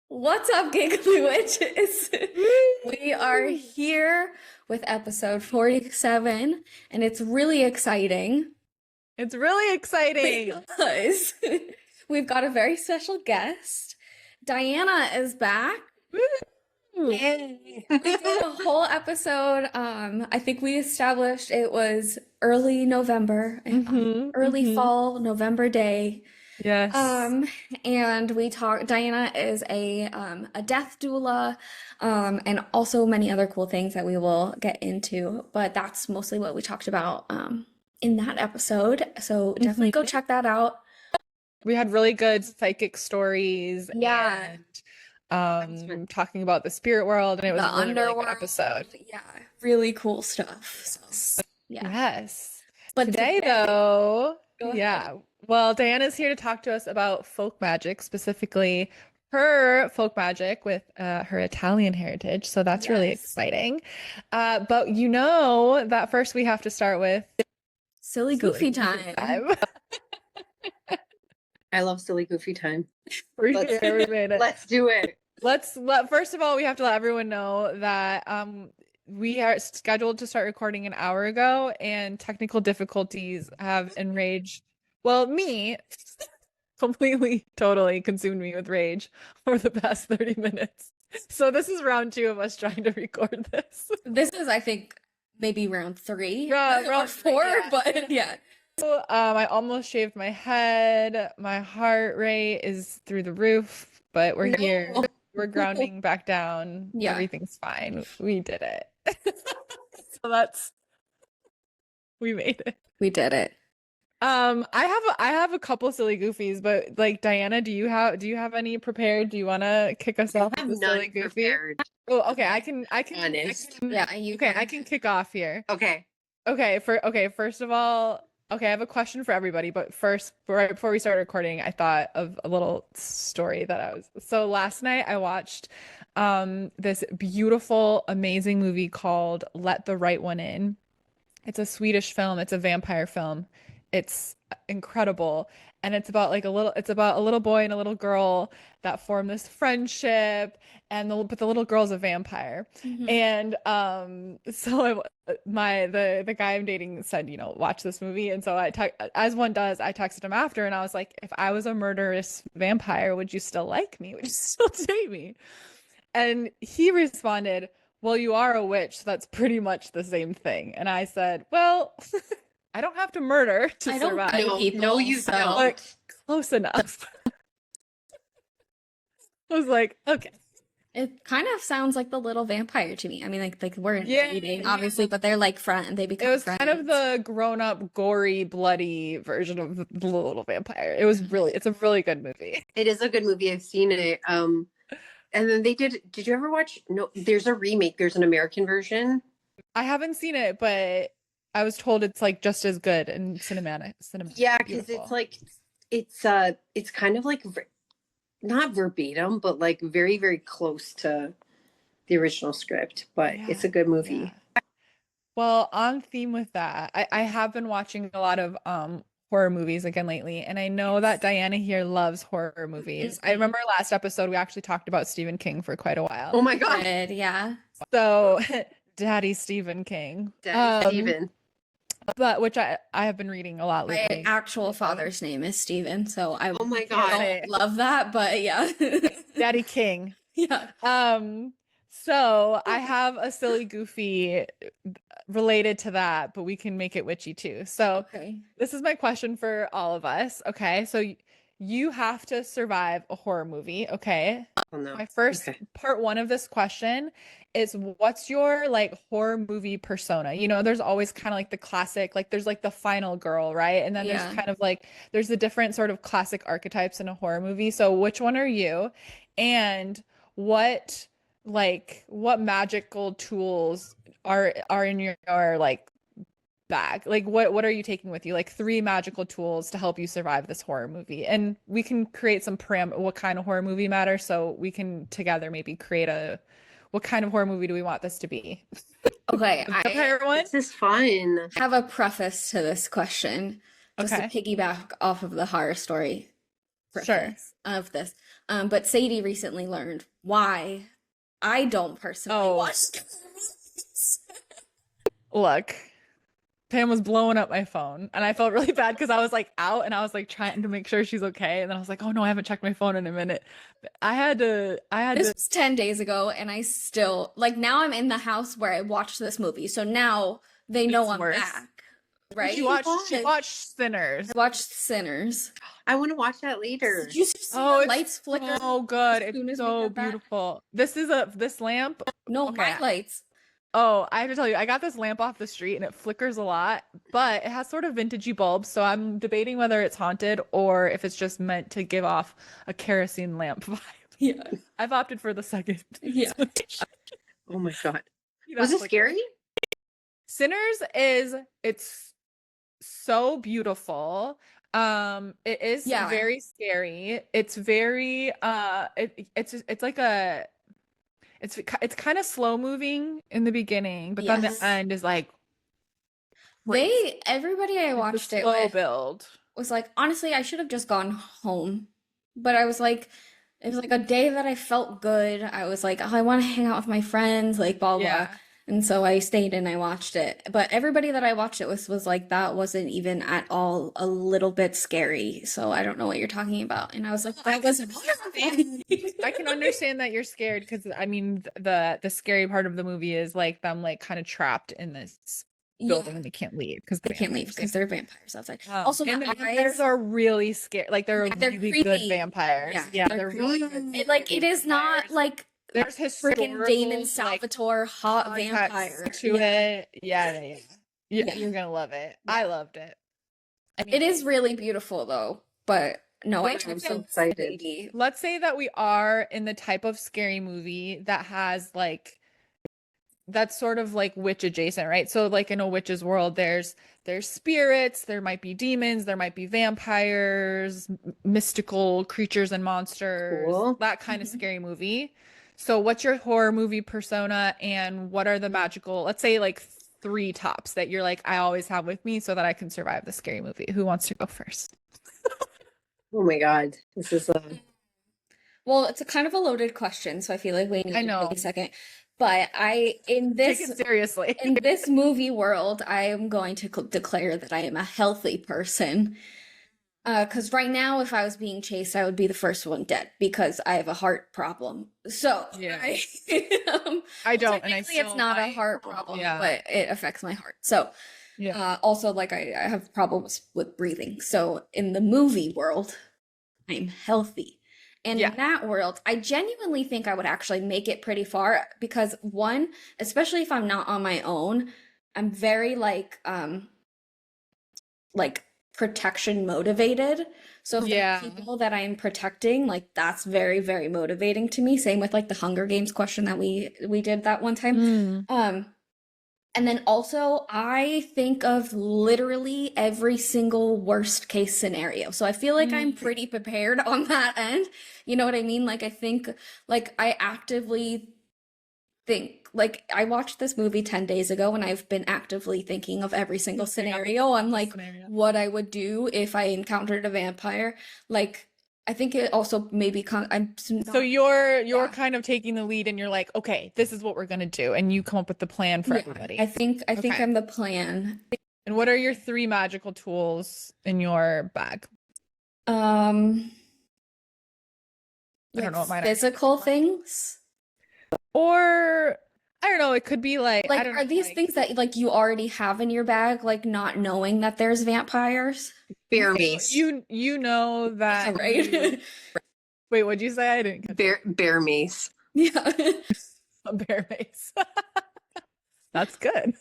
What's up, Giggly Witches? We are here with episode 47, and it's really exciting It's really exciting. because we've got a very special guest. Diana is back. Woo! Yay. We did a whole episode. I think we established it was early November, early fall, November day. Yes. And we talked, Diana is a death doula, and also many other cool things that we will get into, but that's mostly what we talked about, in that episode. So definitely go check that out. We had really good psychic stories. Yeah. And talking about the spirit world, and it was The a really, really good underworld. episode. Yeah. Really cool stuff. So, yeah. Yes. But Today, though, Go yeah. Well, Diana's here to talk to us about folk magic, specifically her folk magic with her Italian heritage. So that's really Yes. exciting. But you know that first we have to start with silly goofy time. I love silly goofy time. We Let's- made it. Let's do it. First of all, we have to let everyone know that we are scheduled to start recording an hour ago, and technical difficulties have enraged, well, me completely, totally consumed me with rage for the past 30 minutes. So this is round 2 of us trying to record this. This is, I think, maybe round 3 Yeah, or round 4, yeah. but yeah. So, I almost shaved my head. My heart rate is through the roof, but we're here. No. We're grounding back down. Yeah. Everything's fine. We did it. So we made it. We did it. I have a couple silly goofies, but like Diana, do you have any prepared? Do you want to kick us off I'm with a silly not goofy? prepared. Oh, okay. I can Honest. Yeah, you Okay, I can kick off here. Okay. First of all, okay, I have a question for everybody, but first, right before we start recording, I thought of a little story so last night I watched this beautiful, amazing movie called Let the Right One In. It's a Swedish film. It's a vampire film. It's incredible. And it's about a little boy and a little girl that form this friendship, and but the little girl's a vampire. Mhm. And so the guy I'm dating said, watch this movie. And so as one does, I texted him after, and I was like, if I was a murderous vampire, would you still like me? Would you still date me? And he responded, well, you are a witch, so that's pretty much the same thing. And I said, well, I don't have to murder to I don't survive. kill people, No, you so- don't. Like, close enough. I was like, okay. It kind of sounds like the little vampire to me. I mean, like we're Yeah. dating, obviously, but they're like they become It was friends. kind of the grown-up, gory, bloody version of the little vampire. It's a really good movie. It is a good movie. I've seen it. And then did you ever watch? No, there's a remake. There's an American version. I haven't seen it, but I was told it's like just as good and cinematic. Yeah, because Beautiful. it's like, it's kind of like, not verbatim, but like very, very close to the original script, but it's a good movie. Yeah. Well, on theme with that, I have been watching a lot of horror movies again lately, and I know that Diana here loves horror movies. I remember last episode we actually talked about Stephen King for quite a while. Oh my God. Good, yeah. So Daddy Stephen King. Daddy Steven. But which I have been reading a lot My lately. actual father's name is Steven, so I Oh my don't God. love that, but yeah. Daddy King. Yeah. So I have a silly goofy related to that, but we can make it witchy too. So Okay. this is my question for all of us. Okay, so you have to survive a horror movie. Okay, Oh no. my first Okay. part 1 of this question is, what's your like horror movie persona? There's always kind of like the classic, like there's like the final girl, right? And then Yeah. there's kind of like there's the different sort of classic archetypes in a horror movie. So which one are you? And what magical tools are in your like bag? Like what are you taking with you? Like 3 magical tools to help you survive this horror movie. And we can create some what kind of horror movie matters, so we can together maybe create what kind of horror movie do we want this to be? Okay, I Vampire one? This is fun. have a preface to this question, just Okay. to piggyback off of the horror story Sure. preface of this. But Sadie recently learned why I don't personally Oh. watch scary movies. Look, Pam was blowing up my phone and I felt really bad because I was like out and I was like trying to make sure she's okay. And then I was like, oh no, I haven't checked my phone in a minute. This was 10 days ago, and I still, like, now I'm in the house where I watched this movie. So now they know It's I'm worse. back, right? She watched Sinners. I watched Sinners. I want to watch that later. Did you see Oh, the it's lights flicker? so good. as soon It's as we so get back? beautiful. This lamp. No, Okay. my lights. Oh, I have to tell you, I got this lamp off the street and it flickers a lot, but it has sort of vintagey bulbs, so I'm debating whether it's haunted or if it's just meant to give off a kerosene lamp vibe. Yeah. I've opted for the second. Yeah. Oh my God. You know, Was it like- scary? Sinners it's so beautiful. It is Yeah. very scary. It's very it's like a it's kind of slow moving in the beginning, but then Yes. the end is like crazy. Everybody I It's a watched it slow with build. was like, honestly, I should have just gone home. But I was like, it was like a day that I felt good. I was like, oh, I want to hang out with my friends, like blah blah. Yeah. And so I stayed and I watched it. But everybody that I watched it with was like, that wasn't even at all a little bit scary. So I don't know what you're talking about. And I was like, that was I can understand that you're scared because I mean the scary part of the movie is like them like kind of trapped in this building and they can't leave because They can't leave because they're vampires outside. Also, and the the vampires eyes, are really scary. Like they're they're really good creepy. vampires. Yeah, they're really good. it is not vampires. like There's freaking historical Damon like, Salvatore hot context vampire. to it. Yeah. Yeah. You're gonna love it. I loved it. It is really beautiful though, but no, Wait, I'm so excited. Let's say that we are in the type of scary movie that has like that's sort of like witch adjacent, right? So like in a witch's world, there's spirits, there might be demons, there might be vampires, mystical creatures and monsters, Cool. that kind of scary movie. So what's your horror movie persona and what are the magical, let's say like 3 tops that you're like, I always have with me so that I can survive the scary movie. Who wants to go first? Oh my God. This is Well, it's a kind of a loaded question, so I feel like we need I to know. take a second. But Take it seriously. in this movie world, I am going to declare that I am a healthy person. Because right now, if I was being chased, I would be the first one dead because I have a heart problem. So Yeah. I I don't, and I technically it's not a might. heart problem, Yeah. but it affects my heart. So Yeah. also, like I have problems with breathing. So in the movie world, I'm healthy. And Yeah. in that world, I genuinely think I would actually make it pretty far because one, especially if I'm not on my own, I'm very like protection motivated. So if there are Yeah. people that I'm protecting, like that's very, very motivating to me. Same with like the Hunger Games question that we did that one time. And then also I think of literally every single worst case scenario. So I feel like I'm pretty prepared on that end. You know what I mean? Like I think like I actively think like I watched this movie 10 days ago and I've been actively thinking of every single scenario on like what I would do if I encountered a vampire. Like I think it also maybe So you're kind of taking the lead and you're like, okay, this is what we're gonna do, and you come up with the plan for everybody. I think Okay. I'm the plan. And what are your 3 magical tools in your bag? I don't know what mine are. physical things. Or I don't know, it could be like I Like, don't are know, these like, things that like you already have in your bag, like not knowing that there's vampires? bear mace. you know that Right? Wait, what'd you say? I didn't catch Bear mace. Yeah. a bear mace. That's good.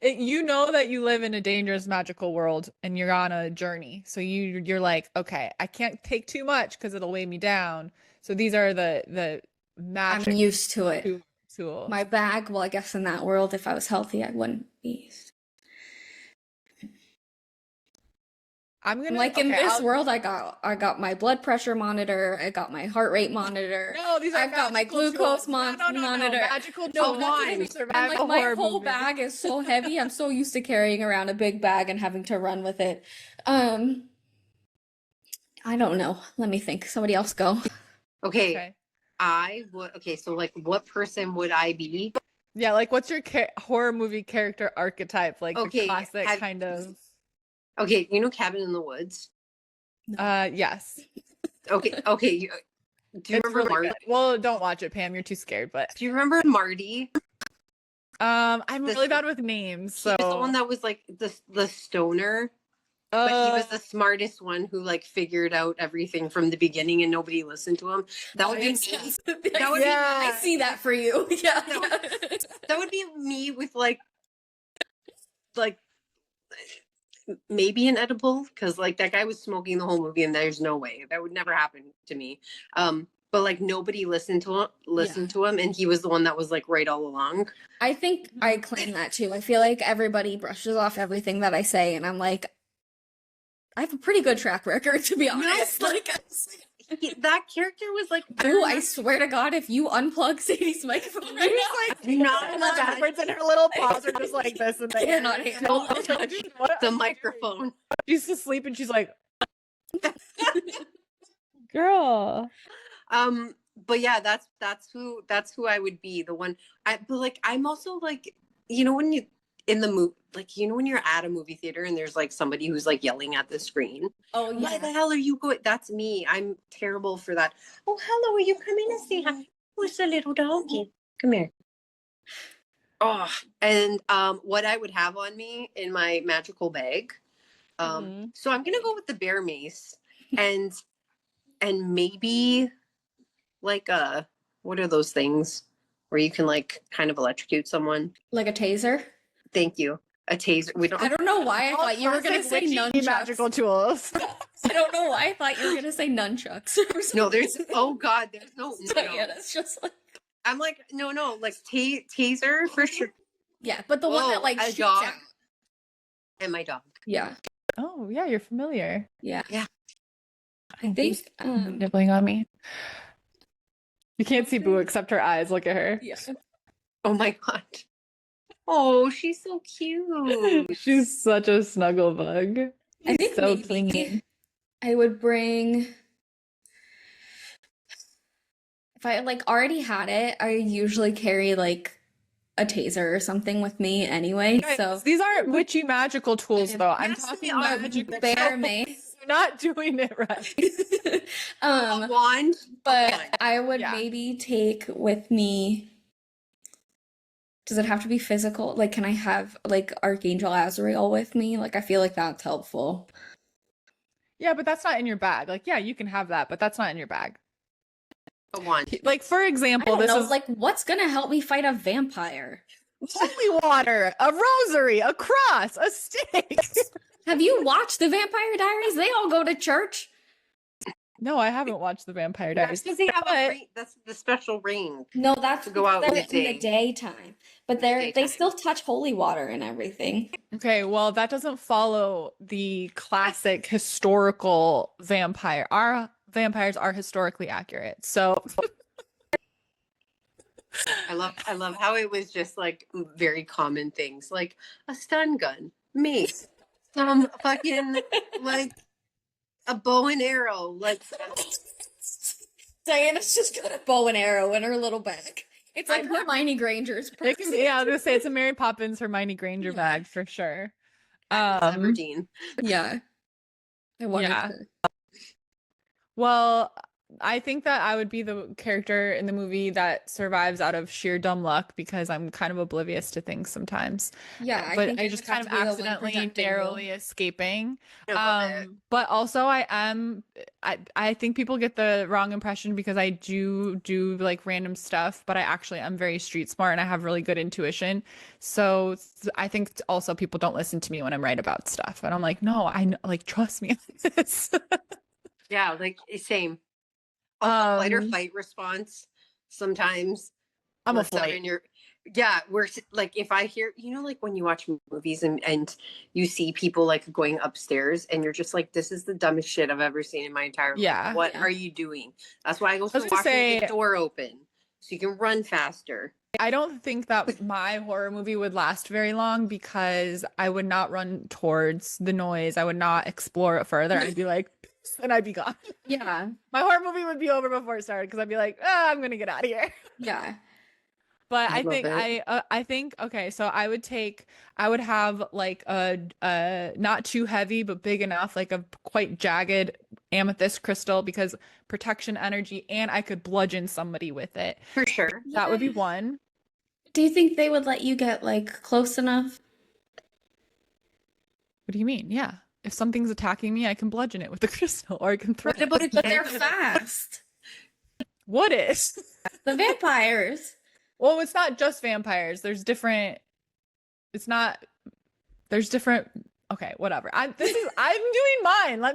You know that you live in a dangerous magical world and you're on a journey. So you're like, okay, I can't take too much because it'll weigh me down. So these are the I'm magic used to it. tools. My bag, well, I guess in that world, if I was healthy, I wouldn't be. I'm gonna Like in okay, this I'll- world, I got my blood pressure monitor, I got my heart rate monitor. No, these are I've got my magical glucose tools. No, monitor. magical No, tools why? to survive And a like my horror whole movie. bag is so heavy. I'm so used to carrying around a big bag and having to run with it. I don't know. Let me think. Somebody else go. Okay, Okay. I would. Okay, so like, what person would I be? Yeah, like what's your horror movie character archetype? Like the Okay, classic kind of. okay, you know Cabin in the Woods? Yes. Okay, okay. Do you It's remember really Marty? good. Well, don't watch it, Pam. You're too scared. But Do you remember Marty? I'm The, really bad with names, he was the one so that was like the stoner, but he was the smartest one who like figured out everything from the beginning, and nobody listened to him. That would be me. That would I see that for you. Yeah. That would be me with like maybe an edible, because like that guy was smoking the whole movie, and there's no way that would never happen to me. But like nobody listened to him, and he was the one that was like right all along. I think I claim that too. I feel like everybody brushes off everything that I say, and I'm like, I have a pretty good track record, to be honest. Like, That character was like, ooh, I swear to God, if you unplug Sadie's microphone right now, like not backwards, and her little paws are just like this, and they cannot handle the microphone. She's asleep, and she's like, "Girl." But yeah, that's who I would be. The one but like I'm also like, you know, when you in the movie, like, you know, when you're at a movie theater and there's like somebody who's like yelling at the screen. Oh yeah. Why the hell are you going? That's me. I'm terrible for that. Oh, hello, are you coming to say hi? Who's the little doggy? Come here. Oh, and what I would have on me in my magical bag. So I'm gonna go with the bear mace, and maybe like what are those things where you can like kind of electrocute someone? Like a taser? Thank you. A taser. We don't. I don't know why I thought you were gonna say nunchucks. Magical tools. I don't know why I thought you were gonna say nunchucks. No, there's. Oh God, there's no. Yeah, that's just like. I'm like no, like taser for sure. Yeah, but the one that like a shoots dog. out. And my dog. Yeah. Oh yeah, you're familiar. Yeah. Yeah. I think nibbling on me. You can't see Boo except her eyes. Look at her. Yeah. Oh my God. Oh, she's so cute. She's such a snuggle bug. I think so maybe clingy. I would bring, if I like already had it, I usually carry like a taser or something with me anyway. Guys, So these aren't witchy magical tools though. I'm Yes, talking they are. magic bear mace. You're not doing it right. A wand. But Okay. I would Yeah. maybe take with me. Does it have to be physical? Like, can I have like Archangel Azrael with me? Like, I feel like that's helpful. Yeah, but that's not in your bag. Like, yeah, you can have that, but that's not in your bag. A wand. Like, for I example, don't this know, is like, what's gonna help me fight a vampire? holy water, a rosary, a cross, a stick. Have you watched the Vampire Diaries? They all go to church. No, I haven't watched the Vampire That's Diaries. because they have But- a ring. That's the special ring. No, that's To go out they're in the in the daytime. But they Daytime. still touch holy water and everything. Okay, well, that doesn't follow the classic historical vampire. Our vampires are historically accurate. So I love how it was just like very common things, like a stun gun, mace, some fucking like a bow and arrow, like Diana's just got a bow and arrow in her little bag. It's like Hermione Granger's purse. yeah, I was gonna say it's a Mary Poppins Hermione Granger bag for sure. Aberdeen. Yeah. I wanted Yeah. to. Well, I think that I would be the character in the movie that survives out of sheer dumb luck because I'm kind of oblivious to things sometimes. Yeah, But think I you just have kind of to be the one accidentally protecting narrowly you. escaping. I love it. But also I think people get the wrong impression because I do like random stuff, but I actually am very street smart and I have really good intuition. So I think also people don't listen to me when I'm right about stuff. And I'm like, no, I know, like trust me on this. Yeah, like same. Also, flight or fight response. Sometimes I'm a works out flight. in your yeah, works like if I hear, you know, like when you watch movies and you see people like going upstairs and you're just like, this is the dumbest shit I've ever seen in my entire life. Yeah. What Yeah. are you doing? That's why I go to was the gonna washroom say- with the door open so you can run faster. I don't think that my horror movie would last very long because I would not run towards the noise. I would not explore it further. I'd be like, and I'd be gone. Yeah. My horror movie would be over before it started because I'd be like, I'm gonna get out of here. Yeah. But I I love think it. I think okay, so I would have like a not too heavy but big enough, like a quite jagged amethyst crystal because protection energy, and I could bludgeon somebody with it. For sure. That would be one. Do you think they would let you get like close enough? What do you mean? Yeah. If something's attacking me, I can bludgeon it with the crystal, or I can throw What it. about a But they're candle? fast. What is? The vampires. Well, it's not just vampires. There's different. It's not. There's different. Okay, whatever. I'm doing mine. I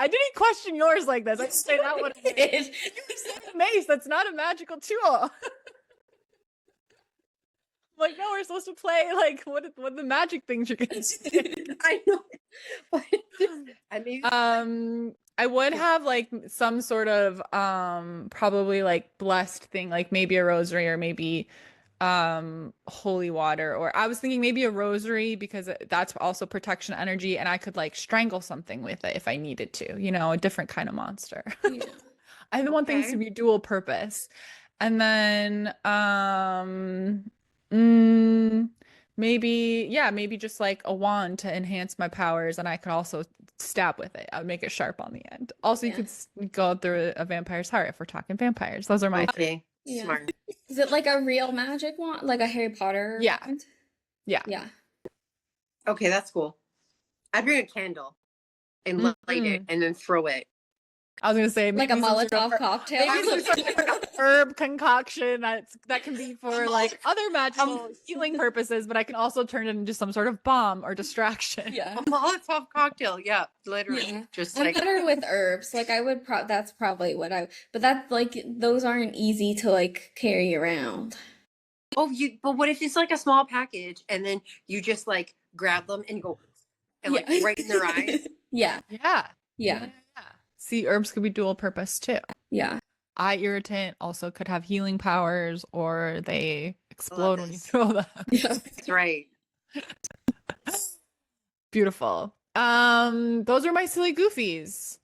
didn't question yours like this. I just say that what it is. You said a mace. That's not a magical tool. Like, no, we're supposed to play like what the magic things you're gonna say. I know. But I mean, I would have like some sort of probably like blessed thing, like maybe a rosary or maybe holy water, or I was thinking maybe a rosary because that's also protection energy, and I could like strangle something with it if I needed to, a different kind of monster. Yeah. I want things Okay. to be dual purpose. And then maybe just like a wand to enhance my powers, and I could also stab with it. I would make it sharp on the end. Also, you Yeah. could go through a vampire's heart if we're talking vampires. Those are my three. okay, Yeah. smart. Is it like a real magic wand? Like a Harry Potter Yeah. wand? Yeah. Yeah. Okay, that's cool. I'd bring a candle and light it and then throw it. I was gonna say Like a maybe some sort Molotov of- cocktail. maybe some sort of herb concoction that can be for like other magical healing purposes, but I can also turn it into some sort of bomb or distraction. Yeah. A Molotov cocktail, yeah, literally, Yeah. just I'm like better with herbs. Like I would that's probably what but that's like those aren't easy to like carry around. but what if it's like a small package and then you just like grab them and go and like Yeah. right in their eyes? Yeah. Yeah. Yeah. See, herbs could be dual purpose too. Yeah. Eye irritant also could have healing powers, or they explode when you this. throw them. Yeah. That's right. Beautiful. Those are my silly goofies.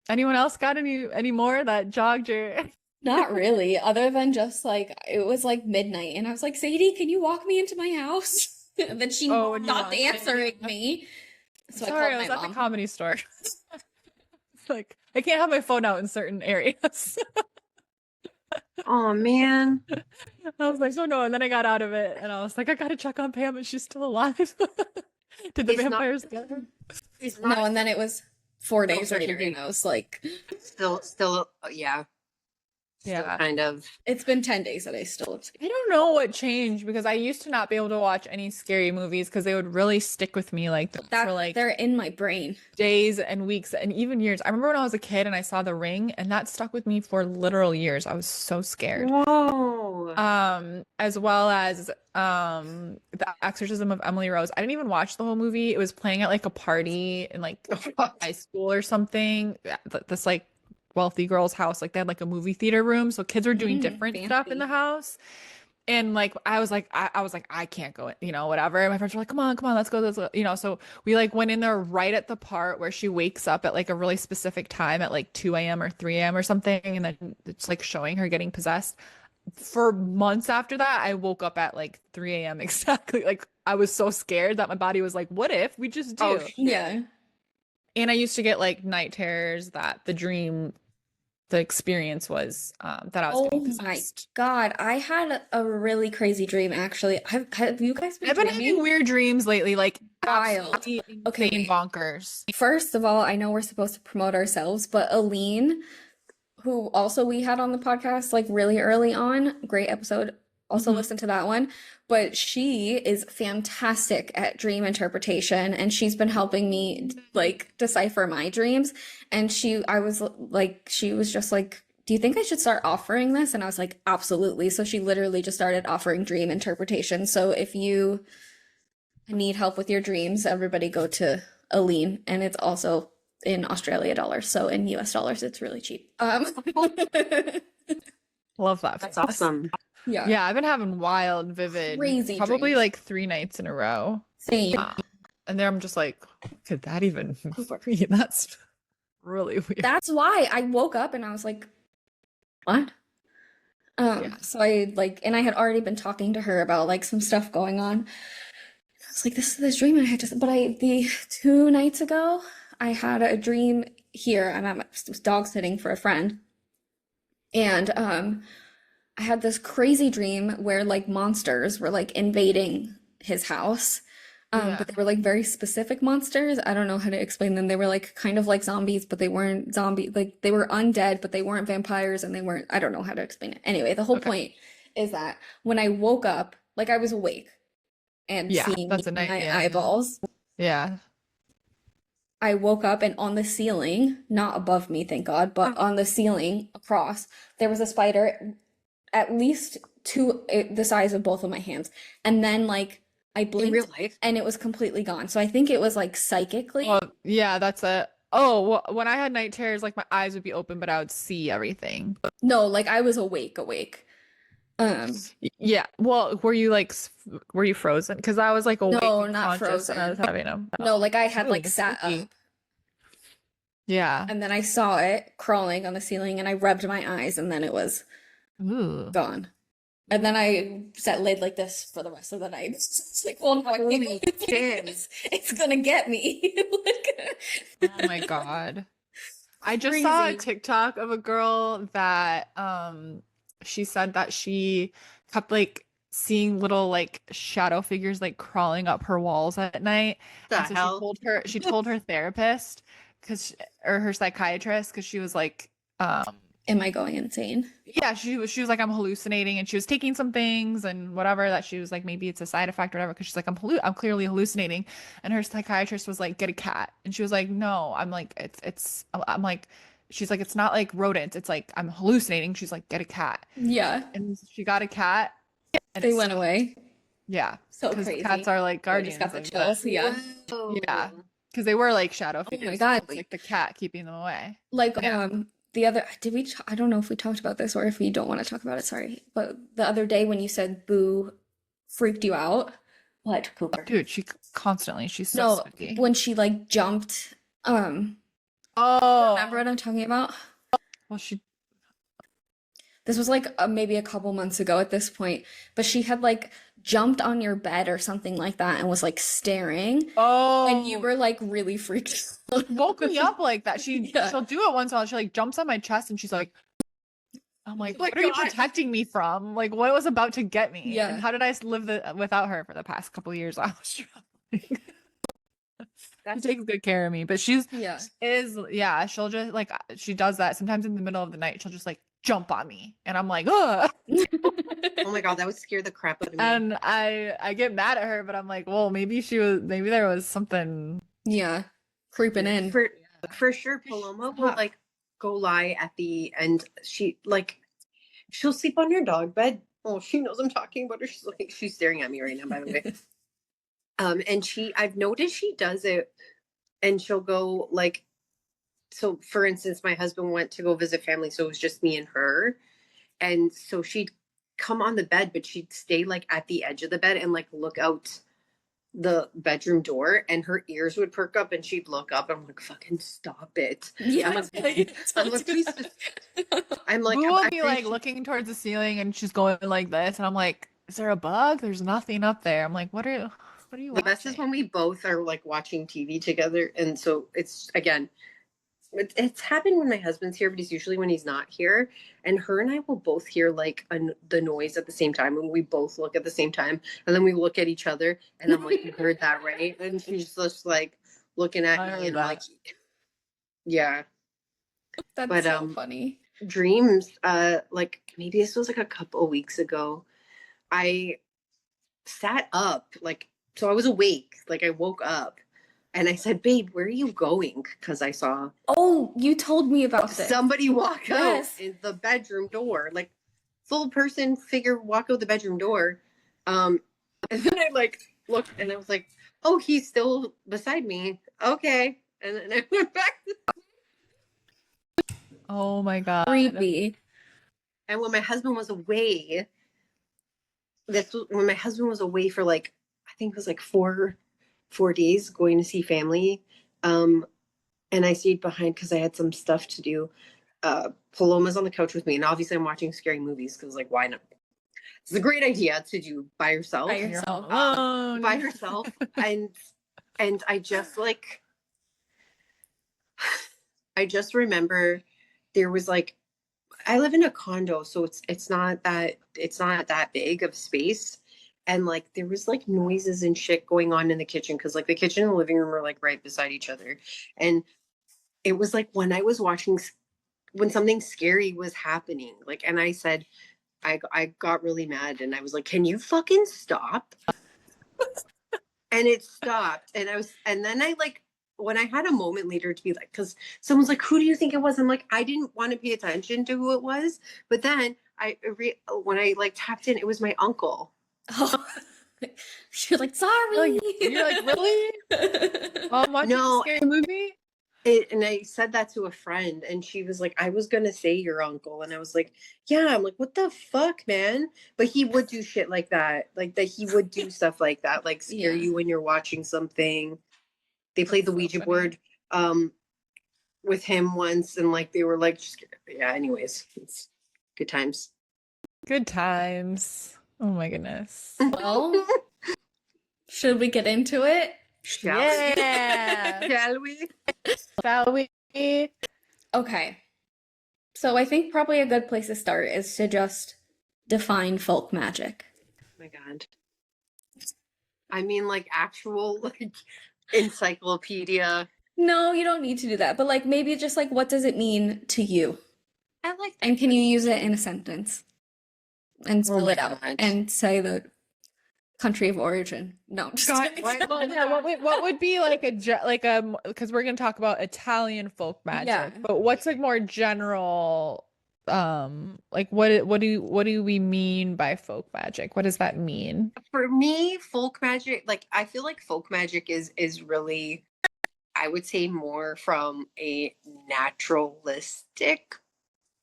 Anyone else got any more that jogged your Not really, other than just like it was like midnight and I was like, Sadie, can you walk me into my house? And then she Oh, and you stopped want- answering me. So Sorry, I I was called at my the mom. comedy store. It's like I can't have my phone out in certain areas. Oh man. I was like, oh no, and then I got out of it and I was like, I gotta check on Pam and she's still alive. Did the He's not- vampires get her? He's No, and then it was 4 days Oh, later, sorry. you know, it's like still yeah. Still Yeah. kind of. it's been 10 days that I still I don't know what changed because I used to not be able to watch any scary movies because they would really stick with me like that for like they're in my brain. days and weeks and even years. I remember when I was a kid and I saw The Ring, and that stuck with me for literal years. I was so scared. Whoa. As well as The Exorcism of Emily Rose. I didn't even watch the whole movie. It was playing at like a party in like high school or something. This like wealthy girl's house, like they had like a movie theater room, so kids were doing different stuff in fancy. the house. And like I was like I can't go in, whatever. And my friends were like, come on, let's go, so we like went in there right at the part where she wakes up at like a really specific time at like 2 a.m. or 3 a.m. or something, and then it's like showing her getting possessed. For months after that, I woke up at like 3 a.m. exactly. Like I was so scared that my body was like, what if we just do? Oh, shit. Yeah. And I used to get like night terrors that the experience was that I was Oh getting my possessed. God. I had a really crazy dream actually. Have you guys been I've been dreaming? having weird dreams lately, like Wild. absolutely Okay. insane bonkers. First of all, I know we're supposed to promote ourselves, but Aline, who also we had on the podcast like really early on, great episode. Also Mhm. listen to that one. But she is fantastic at dream interpretation, and she's been helping me like decipher my dreams. And she was just like, do you think I should start offering this? And I was like, absolutely. So she literally just started offering dream interpretation. So if you need help with your dreams, everybody go to Aline, and it's also in Australia dollars. So in US dollars, it's really cheap. Love that. That's awesome. Yeah. Yeah, I've been having wild, vivid, Crazy probably dreams. like 3 nights in a row. Same. And then I'm just like, could that even be? That's really weird. That's why I woke up and I was like, what? Yeah. So I like, and I had already been talking to her about like some stuff going on. I was like, this dream I had just, but the 2 nights ago, I had a dream here. I'm at my dog sitting for a friend. And I had this crazy dream where like monsters were like invading his house. Yeah. But they were like very specific monsters. I don't know how to explain them. They were like kind of like zombies, but they weren't zombie. Like they were undead, but they weren't vampires, and they weren't. I don't know how to explain it. Anyway, the whole Okay. point is that when I woke up, like I was awake and Yeah, seeing that's a my night. Yeah. eyeballs. Yeah. I woke up and on the ceiling, not above me, thank God, but on the ceiling across, there was a spider at least the size of both of my hands. And then like I In blinked real life? and it was completely gone. So I think it was like psychically. Well, yeah, that's a. Oh, well, when I had night terrors, like my eyes would be open, but I would see everything. No, like I was awake. Yeah. Well, were you like, were you frozen? Because I was like awake No, and not conscious, and I was frozen. having them. No, like I had Ooh, like that's sat spooky. up Yeah. and then I saw it crawling on the ceiling and I rubbed my eyes and then it was Ooh. gone. And then I laid like this for the rest of the night. It's like, well, now I Holy can't. shit. It's gonna get me. Oh my God. I just saw a Crazy. TikTok of a girl that she said that she kept like seeing little like shadow figures like crawling up her walls at night. The And so hell? she told her therapist or her psychiatrist because she was like Am I going insane? yeah, she was like, I'm hallucinating, and she was taking some things and whatever that she was like, maybe it's a side effect or whatever, because she's like, I'm clearly hallucinating. And her psychiatrist was like, get a cat. And she was like, no, I'm like, I'm like, she's like, it's not like rodents, it's like I'm hallucinating. She's like, get a cat. Yeah, And she got a cat, and they it went away. yeah, So because crazy. cats are like I just guardians got the of chills. Yeah. Whoa. yeah, because they were like shadow Oh my figures. God. It was like the cat keeping them away. Like Yeah. the other I don't know if we talked about this or if we don't want to talk about it, sorry. But the other day when you said Boo freaked you out, what, Cooper? Dude, she's so No, spooky. when she like jumped, Oh, remember what I'm talking about? well, she This was like maybe a couple months ago at this point, but she had like jumped on your bed or something like that and was like staring, and you were like really freaked out. woke me up like that. Yeah. She'll do it once in a while. She like jumps on my chest and she's like, I'm like, Oh my what are you God. protecting me from? Like, what was about to get me? Yeah. And how did I live without her for the past couple of years? I was struggling. She takes good care of me, but she'll just like she does that sometimes in the middle of the night. She'll just like jump on me, and I'm like, ugh. Oh my God, that would scare the crap out of me. And I get mad at her, but I'm like, well, maybe there was something. Yeah, creeping in. For sure, Paloma will like go lie at the end. She'll sleep on your dog bed. Oh, she knows I'm talking about her. She's staring at me right now, by the way. And I've noticed she does it, and she'll go like, so for instance, my husband went to go visit family, so it was just me and her. And so she'd come on the bed, but she'd stay like at the edge of the bed and like look out the bedroom door, and her ears would perk up and she'd look up. And I'm like, fucking stop it. Yeah, I'm like, please I'm like, Boo will I'm be pretty like looking towards the ceiling, and she's going like this, and I'm like, is there a bug? There's nothing up there. I'm like, what are you the best is watching? when we both are like watching TV together. And so it's again, it's happened when my husband's here, but it's usually when he's not here. And her and I will both hear like the noise at the same time, and we both look at the same time, and then we look at each other, and I'm like, you heard that, right? And she's just like looking at I me heard and that. like, yeah. That's But, so funny. Dreams, like maybe this was like a couple of weeks ago. I sat up, like, so I was awake, like I woke up, and I said, babe, where are you going? Because I saw Oh, you told me about this. somebody walk Yes. out in the bedroom door, like full person figure walk out the bedroom door. And then I like looked, and I was like, oh, he's still beside me. Okay. And then I went back Oh my God. Creepy. and when my husband was away, when my husband was away for like, I think it was like 4 days going to see family. and I stayed behind because I had some stuff to do. Paloma's on the couch with me, and obviously I'm watching scary movies because, like, why not? It's a great idea to do by yourself. By You're yourself. home alone. By yourself, and I just like, I just remember there was like, I live in a condo, so it's not that big of space. And like there was like noises and shit going on in the kitchen because like the kitchen and the living room are like right beside each other. And it was like when I was watching when something scary was happening, like, and I said, I got really mad and I was like, can you fucking stop? And it stopped. And then I like, when I had a moment later to be like, because someone's like, who do you think it was? I'm like, I didn't want to pay attention to who it was. But then when I like tapped in, it was my uncle. Oh, you're like, sorry. You're like, really? I'm watching a scary movie? And I said that to a friend, and she was like, I was going to say your uncle. And I was like, yeah. I'm like, what the fuck, man? But he would do shit like that. Like that he would do stuff like that, like scare you when you're watching something. They played the Ouija board with him once, and like they were like, yeah, anyways, it's good times. Good times. Oh my goodness. Well, should we get into it? Shall we? Shall we? Okay. So I think probably a good place to start is to just define folk magic. Oh my God. I mean, like actual like encyclopedia. No, you don't need to do that. But like maybe just like what does it mean to you? I like that. And can you use it in a sentence? And spell it out and say the country of origin. No, just what would be like because we're gonna talk about Italian folk magic, but what's like more general, like what do we mean by folk magic? What does that mean? For me, folk magic, like I feel like folk magic is really, I would say, more from a naturalistic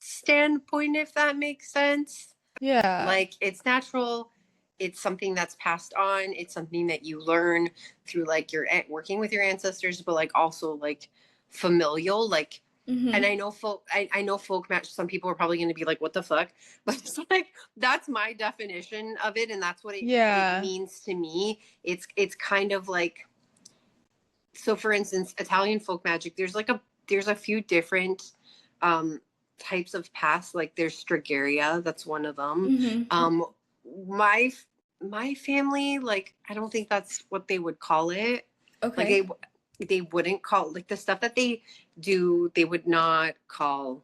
standpoint, if that makes sense. Yeah. Like it's natural. It's something that's passed on. It's something that you learn through like your working with your ancestors, but like also like familial, like, and I know I know folk magic. Some people are probably going to be like, what the fuck? But it's like, that's my definition of it. And that's what it means to me. It's kind of like, so for instance, Italian folk magic, there's a few different, types of past, like there's Stragaria, that's one of them. My family, like I don't think that's what they would call it. Okay. Like they wouldn't call, like the stuff that they do, they would not call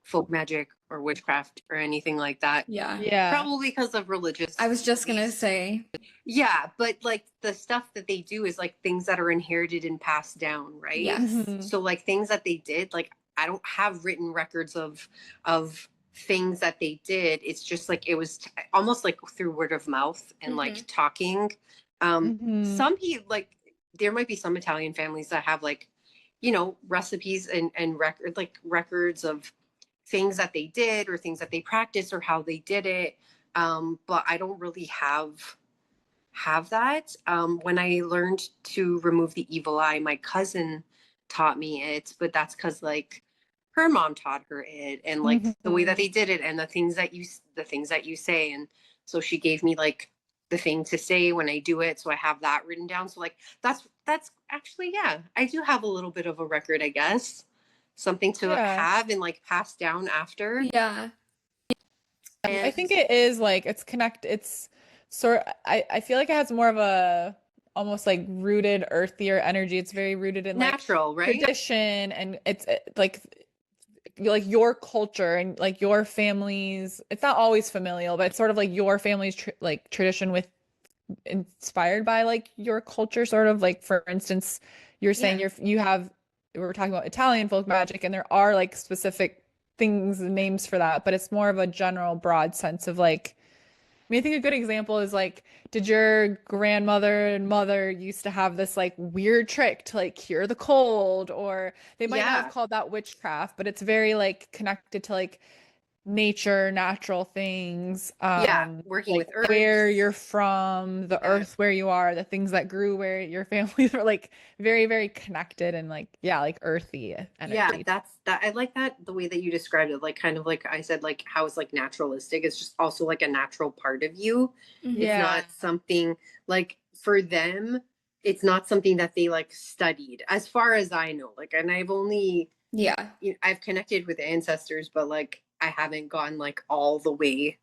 folk magic or witchcraft or anything like that. Yeah. Probably because of religious. I was just gonna say. Yeah, but like the stuff that they do is like things that are inherited and passed down, right? Yes. So like things that they did, like I don't have written records of things that they did. It's just like it was almost like through word of mouth and like talking. Some people, like there might be some Italian families that have like, you know, recipes and records of things that they did or things that they practiced or how they did it. But I don't really have that. When I learned to remove the evil eye, my cousin taught me it, but that's because like her mom taught her it, and like the way that they did it and the things that you say. And so she gave me like the thing to say when I do it. So I have that written down. So like that's actually, yeah, I do have a little bit of a record, I guess. Something to have and like pass down after. Yeah. And I think it is like it's I feel like it has more of a almost like rooted earthier energy. It's very rooted in natural, like right? Tradition, and it's like your culture and like your family's, it's not always familial, but it's sort of like your family's like tradition with inspired by like your culture, sort of like, for instance, you're saying we're talking about Italian folk magic, and there are like specific things, names for that, but it's more of a general broad sense of like, I mean, I think a good example is like, did your grandmother and mother used to have this like weird trick to like cure the cold? Or they might not have called that witchcraft, but it's very like connected to like nature, natural things, Yeah, working like with herbs. where you're from, the Yeah. earth where you are, the things that grew where your families were, like very, very connected and like, yeah, like earthy Yeah, energy. that's that. I like that the way that you described it, like kind of like I said, like how it's like naturalistic. It's just also like a natural part of you. It's Yeah. not something like for them, it's not something that they like studied, as far as I know. Like, and I've only, Yeah. you know, I've connected with ancestors, but like I haven't gone like all the way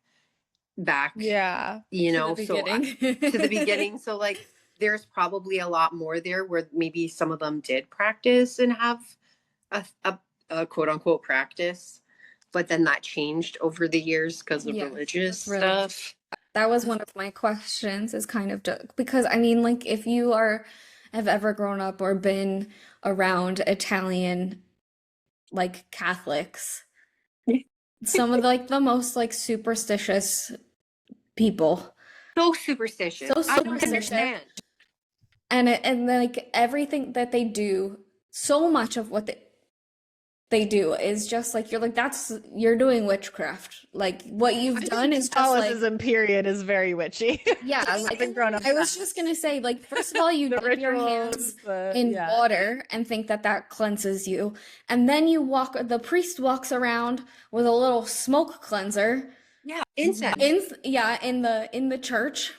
back, Yeah. you To know, the so beginning. to the beginning. So like there's probably a lot more there where maybe some of them did practice and have a quote unquote practice, but then that changed over the years because of Yes, religious religion. stuff. That was one of my questions, is kind of because I mean, like, if you have ever grown up or been around Italian, like, Catholics, some of like the most like superstitious people. So superstitious. So I don't superstitious. understand. And like everything that they do, so much of what they do is just like, you're like, you're doing witchcraft. Like what you've done is just like, Catholicism period is very witchy. yeah, I've been grown up. I was just gonna say, like, first of all, you The dip your hands rituals, in yeah. water and think that that cleanses you, and then the priest walks around with a little smoke cleanser Yeah, incense. in the church.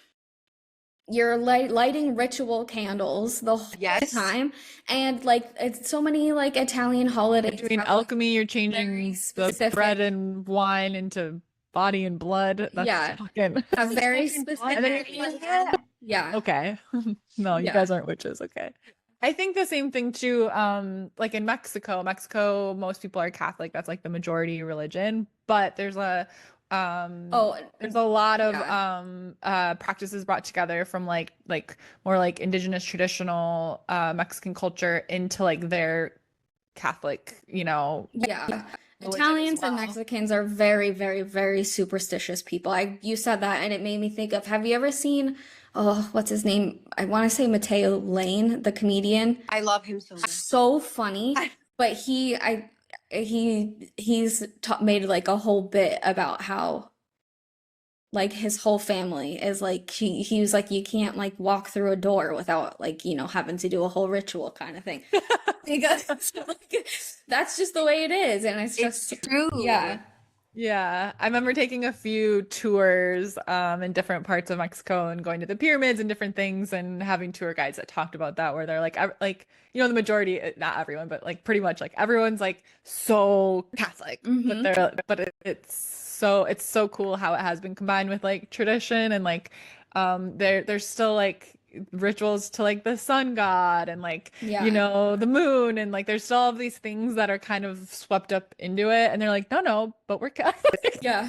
You're lighting ritual candles the whole Yes. time, and like it's so many like Italian holidays. You're doing have, like, alchemy, you're changing very the specific- bread and wine into body and blood. That's Yeah. fucking a very Fucking specific. blood And then magic. Yeah. okay. No, you Yeah. guys aren't witches. Okay. I think the same thing too. Like in Mexico, most people are Catholic. That's like the majority religion. But there's a there's a lot of practices brought together from like more like indigenous traditional Mexican culture into like their Catholic, Yeah. religion Italians as and well. Mexicans are very, very, very superstitious people. You said that and it made me think of, have you ever seen, oh, what's his name? I want to say Mateo Lane, the comedian. I love him so much. So funny, but he's made like a whole bit about how like his whole family is like he was like, you can't like walk through a door without like, having to do a whole ritual kind of thing. Because like, that's just the way it is, and it's just true. yeah. Yeah, I remember taking a few tours in different parts of Mexico and going to the pyramids and different things and having tour guides that talked about that, where they're like the majority, not everyone, but like pretty much like everyone's like so Catholic, it's so cool how it has been combined with like tradition and like there's still like rituals to like the sun god and like the moon, and like there's still all of these things that are kind of swept up into it, and they're like no, but we're Catholic. Yeah.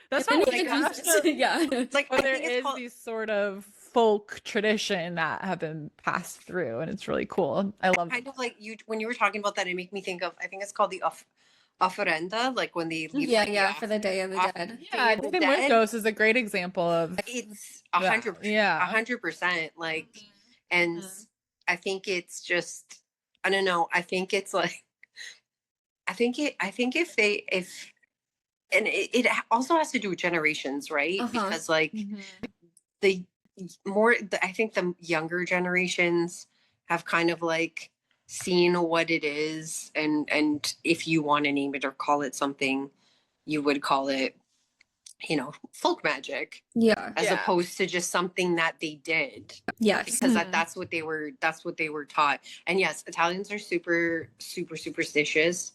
That's And not then like yeah. It's like, but I there think it's is called, these sort of folk tradition that have been passed through, and it's really cool. I love kind of like you when you were talking about that, it made me think of, I think it's called the ofrenda, like when they leave For the Day of the Dead. yeah, Day of the the Dead. Muertos is a great example of It's Yeah. 100%, Yeah. 100%. Like, and I think it's just, I don't know. I think it's like, I think and it also has to do with generations, right? Because like I think the younger generations have kind of like seen what it is, and if you want to name it or call it something, you would call it, folk magic, as opposed to just something that they did. Yes. Because that's what they were taught. And yes, Italians are super, super superstitious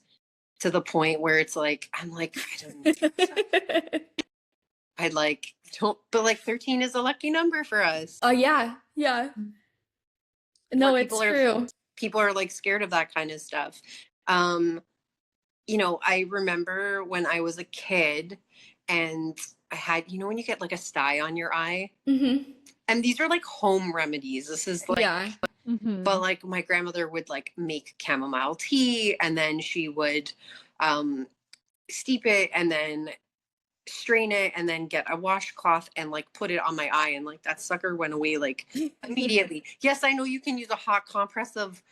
to the point where it's like, I'm like, I like don't, but like 13 is a lucky number for us. Oh yeah. No, Where it's true. People are like scared of that kind of stuff. I remember when I was a kid and I had, when you get like a sty on your eye, and these are like home remedies. This is like, but like my grandmother would like make chamomile tea, and then she would steep it and then strain it and then get a washcloth and like put it on my eye, and like that sucker went away like immediately. Yes, I know you can use a hot compress of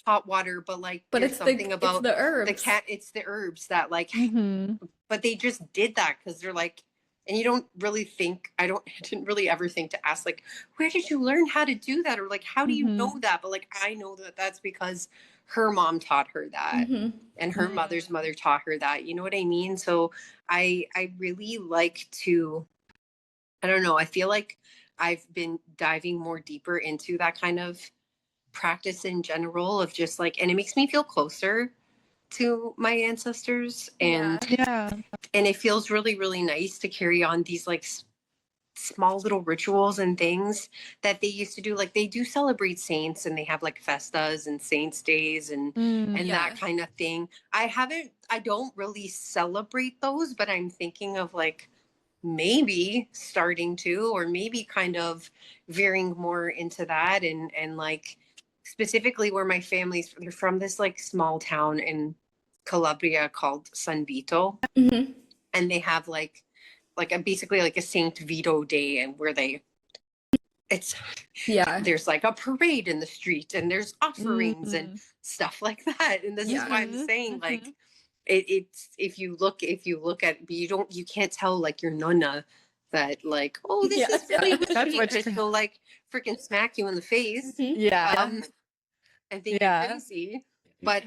hot water, but like But there's it's something about the herbs. it's the herbs that like, Mm-hmm. but they just did that because they're like, and you don't really think, I didn't really ever think to ask like, where did you learn how to do that? Or like, how do you know that? But like, I know that that's because her mom taught her that, and her mother's mother taught her that, you know what I mean? So I really like to, I don't know, I feel like I've been diving more deeper into that kind of practice in general of just like, and it makes me feel closer to my ancestors, and Yeah. and it feels really, really nice to carry on these like small little rituals and things that they used to do. Like they do celebrate saints, and they have like festas and saints days and that kind of thing. I don't really celebrate those, but I'm thinking of like maybe starting to, or maybe kind of veering more into that, and like specifically where my family's, they're from this like small town in Calabria called San Vito, and they have like a basically like a Saint Vito day, and where they, it's there's like a parade in the street, and there's offerings and stuff like that. And this is why I'm saying like it's, if you look at, but you can't tell like your nonna that like, oh, this is really witchy. She'll like freaking smack you in the face. And think you're crazy. But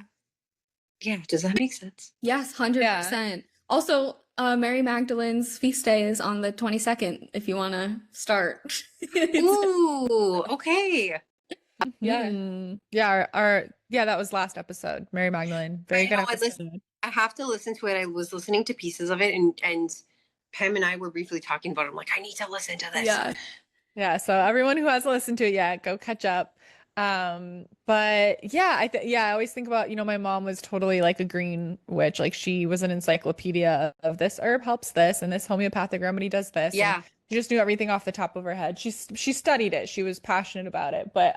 yeah, does that make sense? Yes, 100%. Also, Mary Magdalene's feast day is on the 22nd if you want to start. Ooh, okay. Yeah, our that was last episode. Mary Magdalene. Very good episode. I have to listen to it. I was listening to pieces of it, and Pam and I were briefly talking about it. I'm like, I need to listen to this. Yeah, so everyone who hasn't listened to it yet, go catch up. But yeah, I always think about, my mom was totally like a green witch. Like she was an encyclopedia of this herb helps this, and this homeopathic remedy does this. Yeah. And she just knew everything off the top of her head. She studied it. She was passionate about it, but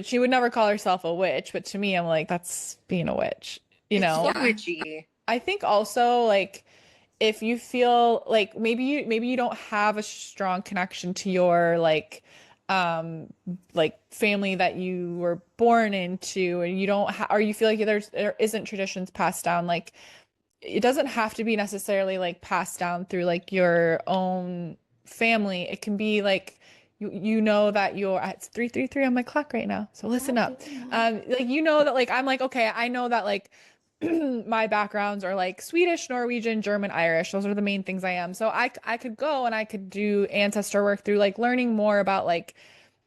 she would never call herself a witch. But to me, I'm like, that's being a witch, It's so witchy. I think also like if you feel like maybe you don't have a strong connection to your like family that you were born into, and you don't or you feel like there isn't traditions passed down, like it doesn't have to be necessarily like passed down through like your own family. It can be like you know that you're it's 3:33 on my clock right now, so listen up. Like that like I'm like, okay, I know that like my backgrounds are like Swedish, Norwegian, German, Irish. Those are the main things I am. So I could go and I could do ancestor work through like learning more about like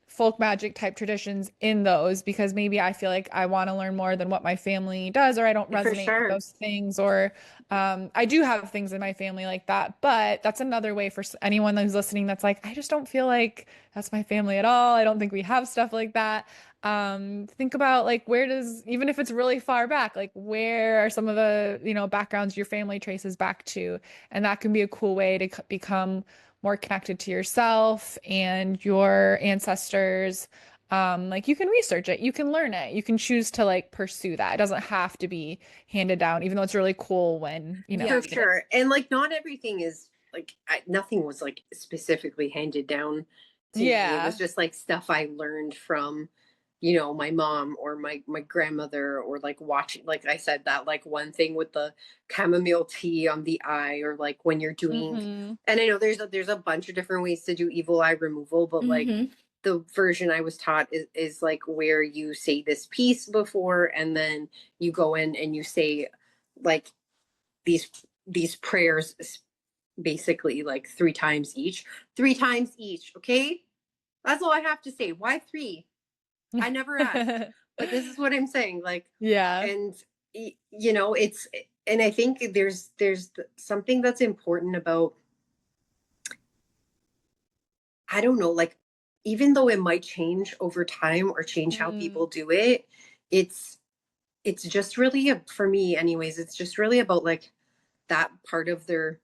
folk magic type traditions in those, because maybe I feel like I want to learn more than what my family does, or I don't resonate with those things, or I do have things in my family like that. But that's another way for anyone who's listening that's like, I just don't feel like that's my family at all. I don't think we have stuff like that. Think about like, where does, even if it's really far back, like where are some of the, backgrounds your family traces back to? And that can be a cool way to become more connected to yourself and your ancestors. Like you can research it, you can learn it, you can choose to like pursue that. It doesn't have to be handed down, even though it's really cool when, For sure. And like, not everything is like, nothing was like specifically handed down to me. It was just like stuff I learned from, my mom or my grandmother, or like watching, like I said, that like one thing with the chamomile tea on the eye, or like when you're doing, and I know there's a bunch of different ways to do evil eye removal, but like the version I was taught is like where you say this piece before, and then you go in and you say like these prayers, basically like 3 times each. Okay, that's all I have to say. Why 3? I never asked, but this is what I'm saying. Like, and it's, and I think there's something that's important about, I don't know, like, even though it might change over time or change how people do it, it's just really, for me anyways, it's just really about like that part of their,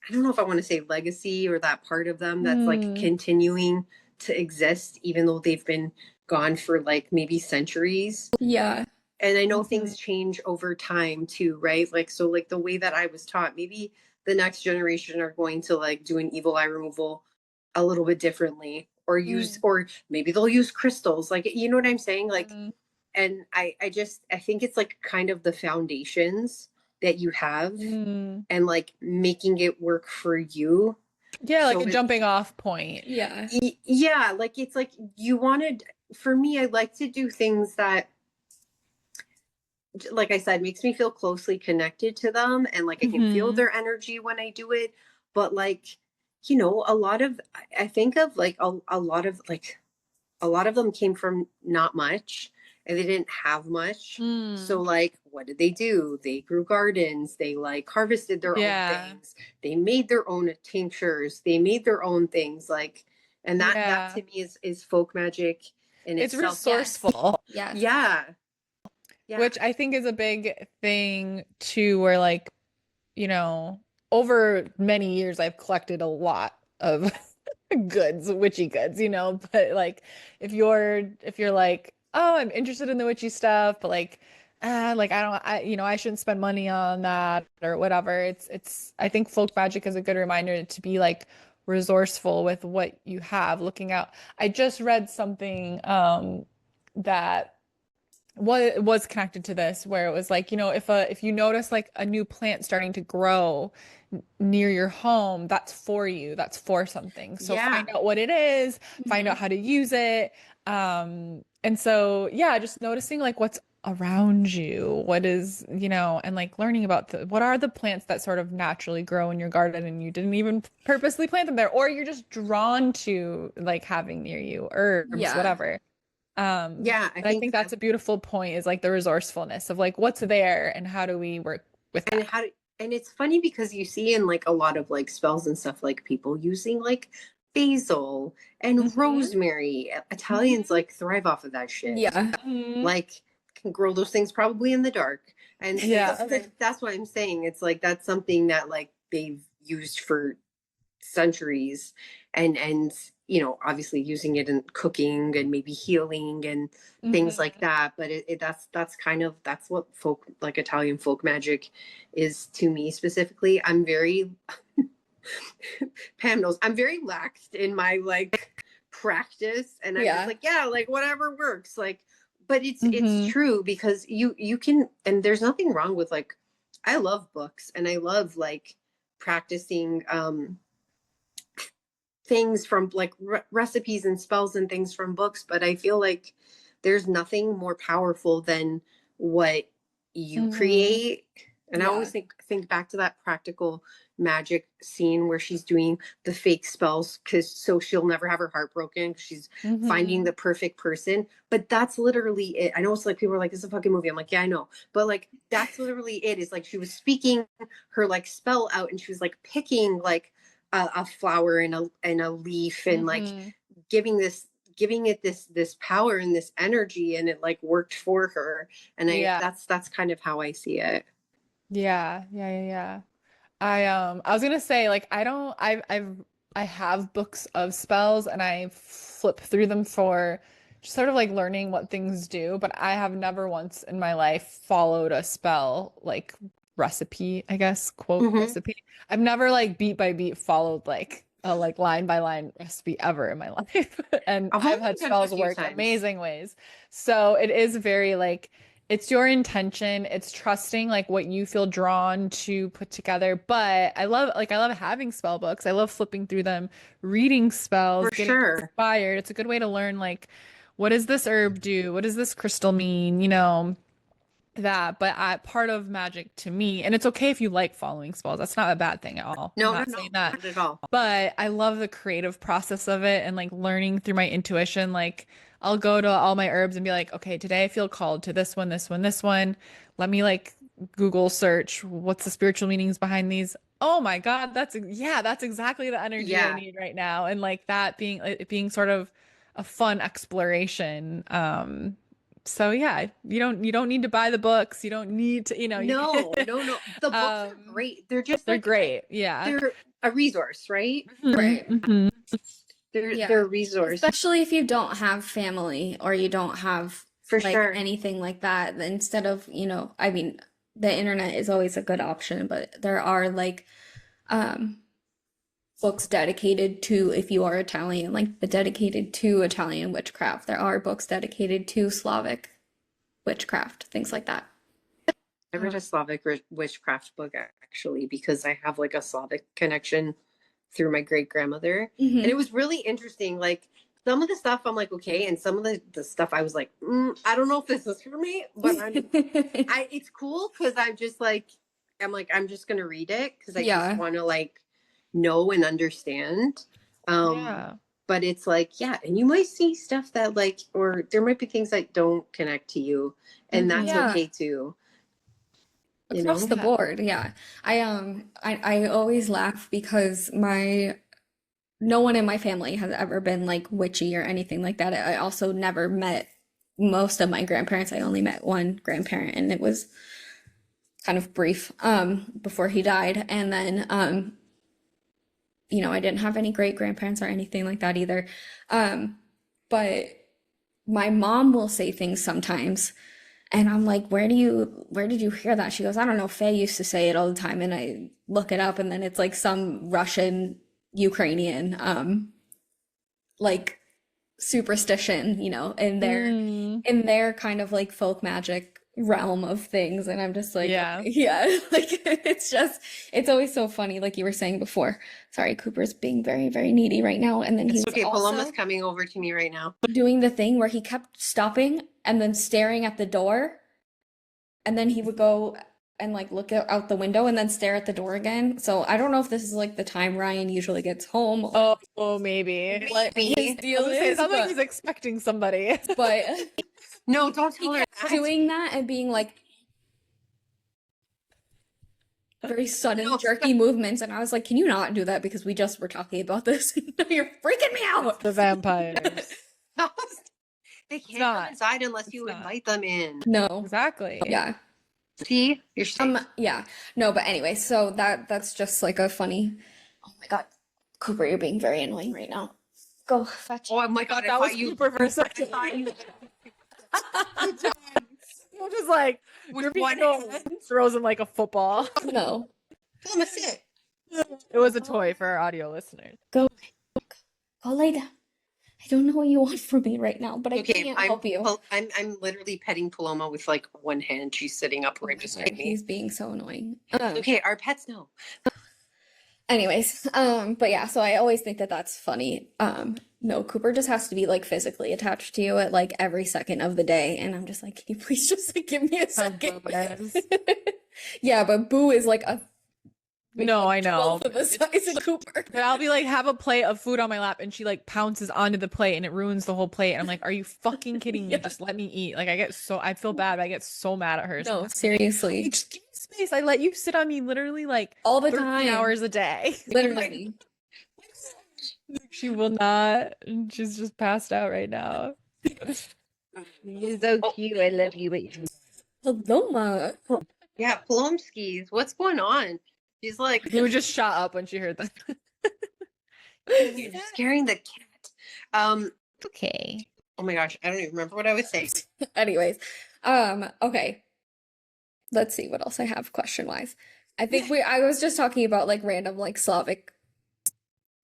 I don't know if I want to say legacy, or that part of them that's like continuing to exist, even though they've been gone for like maybe centuries. Yeah. And I know things change over time too, right? Like, so like the way that I was taught, maybe the next generation are going to like do an evil eye removal a little bit differently, or use, or maybe they'll use crystals. Like, you know what I'm saying? Like, and I think it's like kind of the foundations that you have and like making it work for you. Yeah, like a jumping off point. Yeah. Yeah, like it's like you wanted, for me, I like to do things that, like I said, makes me feel closely connected to them, and like I can feel their energy when I do it. But like, you know, a lot of, I think of like a lot of like, a lot of them came from not much and they didn't have much. So like, what did they do? They grew gardens. They like harvested their own things. They made their own tinctures. They made their own things. Like, and that to me is folk magic in it's itself. resourceful. Yes. Yeah. Which I think is a big thing too, where like, you know, over many years I've collected a lot of goods, witchy goods, you know, but like if you're like, oh, I'm interested in the witchy stuff, but like like you know, I shouldn't spend money on that or whatever. It's I think folk magic is a good reminder to be like resourceful with what you have, looking out. I just read something that what was connected to this, where it was like, you know, if you notice like a new plant starting to grow near your home, that's for you, that's for something. So find out what it is, find out how to use it. And so yeah, just noticing like what's around you, what is, you know, and like learning about what are the plants that sort of naturally grow in your garden and you didn't even purposely plant them there, or you're just drawn to like having near you, herbs, whatever. I think that's a beautiful point, is like the resourcefulness of like what's there and how do we work with that. And it's funny because you see in like a lot of like spells and stuff, like people using like basil and rosemary. Italians like thrive off of that shit. Yeah. Like can grow those things probably in the dark. And that's what I'm saying. It's like that's something that like they've used for centuries, and you know, obviously using it in cooking and maybe healing and things like that. But that's kind of, that's what folk, like Italian folk magic is to me specifically. I'm very Pam knows I'm very laxed in my like practice, and I'm just like, yeah, like whatever works, like, but it's true, because you can, and there's nothing wrong with like, I love books and I love like practicing things from like recipes and spells and things from books, but I feel like there's nothing more powerful than what you create. And I always think back to that practical magic scene where she's doing the fake spells so she'll never have her heart broken, because she's finding the perfect person. But that's literally it. I know it's like people are like, it's a fucking movie. I'm like, yeah, I know, but like that's literally it. Is like she was speaking her like spell out, and she was like picking like a flower and a leaf, and like giving it this power and this energy, and it like worked for her. And that's kind of how I see it. I was gonna say, like, I have books of spells and I flip through them for just sort of like learning what things do, but I have never once in my life followed a spell like recipe, I guess, quote recipe. I've never like beat by beat followed like a like line by line recipe ever in my life. And I've had spells work amazing ways. So it is very like, it's your intention, it's trusting like what you feel drawn to put together. But I love having spell books. I love flipping through them, reading spells, getting inspired. It's a good way to learn like, what does this herb do? What does this crystal mean? You know, that. But part of magic to me, and it's okay if you like following spells. That's not a bad thing at all. No, I'm not saying that not at all. But I love the creative process of it and like learning through my intuition. Like I'll go to all my herbs and be like, okay, today I feel called to this one, this one, this one. Let me like Google search what's the spiritual meanings behind these. Oh my God, that's exactly the energy I need right now. And like that being sort of a fun exploration. So yeah, you don't need to buy the books. You don't need to, you know. No. The books are great. They're just they're like, great. Yeah. They're a resource, right? Right. They're a resource. Especially if you don't have family or you don't have For like sure. anything like that. Instead of, you know, I mean, the internet is always a good option, but there are like books dedicated to, if you are Italian, like the dedicated to Italian witchcraft. There are books dedicated to Slavic witchcraft, things like that. I read a Slavic witchcraft book actually because I have like a Slavic connection through my great grandmother, and it was really interesting. Like some of the stuff I'm like okay, and some of the stuff I was like, I don't know if this is for me, but it's cool because I'm just like I'm just gonna read it because I just want to like know and understand. But it's like and you might see stuff that like, or there might be things that don't connect to you, and that's okay too. Across the board, I always laugh because no one in my family has ever been like witchy or anything like that. I also never met most of my grandparents. I only met one grandparent, and it was kind of brief before he died. And then I didn't have any great grandparents or anything like that either. But my mom will say things sometimes. And I'm like, where did you hear that? She goes, I don't know. Faye used to say it all the time. And I look it up, and then it's like some Russian, Ukrainian, like superstition, in their kind of like folk magic realm of things. And I'm just like, like it's always so funny. Like you were saying before, sorry, Cooper's being very, very needy right now. And then he's Paloma's coming over to me right now, doing the thing where he kept stopping and then staring at the door, and then he would go and like look out the window and then stare at the door again. So I don't know if this is like the time Ryan usually gets home. Oh, maybe. What his deal is. It sounds like he's expecting somebody. But no, don't tell her that. Doing that and being like very sudden, jerky movements, and I was like, "Can you not do that? Because we just were talking about this. You're freaking me out." The vampires. They can't come inside unless you invite them in. No, exactly. Yeah. See, you're safe. Yeah. No, but anyway, so that's just like a funny. Oh my God, Cooper, you're being very annoying right now. Go fetch. Oh my God, that was Cooper for a second. You're just like with one hand throws him like a football. No. Come on, sit. It was a toy for our audio listeners. Go lay down. I don't know what you want from me right now, but I can't help you. I'm literally petting Paloma with like one hand. She's sitting up right beside me. He's being so annoying. Okay, our pets know. Anyways, but yeah, so I always think that that's funny. No, Cooper just has to be like physically attached to you at like every second of the day, and I'm just like, can you please just like give me a second? Yeah, but Boo is like a I know. Of the size of Cooper. I'll be like, have a plate of food on my lap, and she like pounces onto the plate, and it ruins the whole plate. And I'm like, are you fucking kidding me? Just let me eat. Like I feel bad. But I get so mad at her. No, seriously. Like, just give me space. I let you sit on me literally like all the time, hours a day. Literally. She will not. She's just passed out right now. You're so cute. I love you. Paloma. Yeah, Palomskis. What's going on? She's like, he was just shot up when she heard that. You're scaring the cat. Okay. Oh my gosh, I don't even remember what I was saying. Anyways, okay. Let's see what else I have question-wise. I think I was just talking about like random like Slavic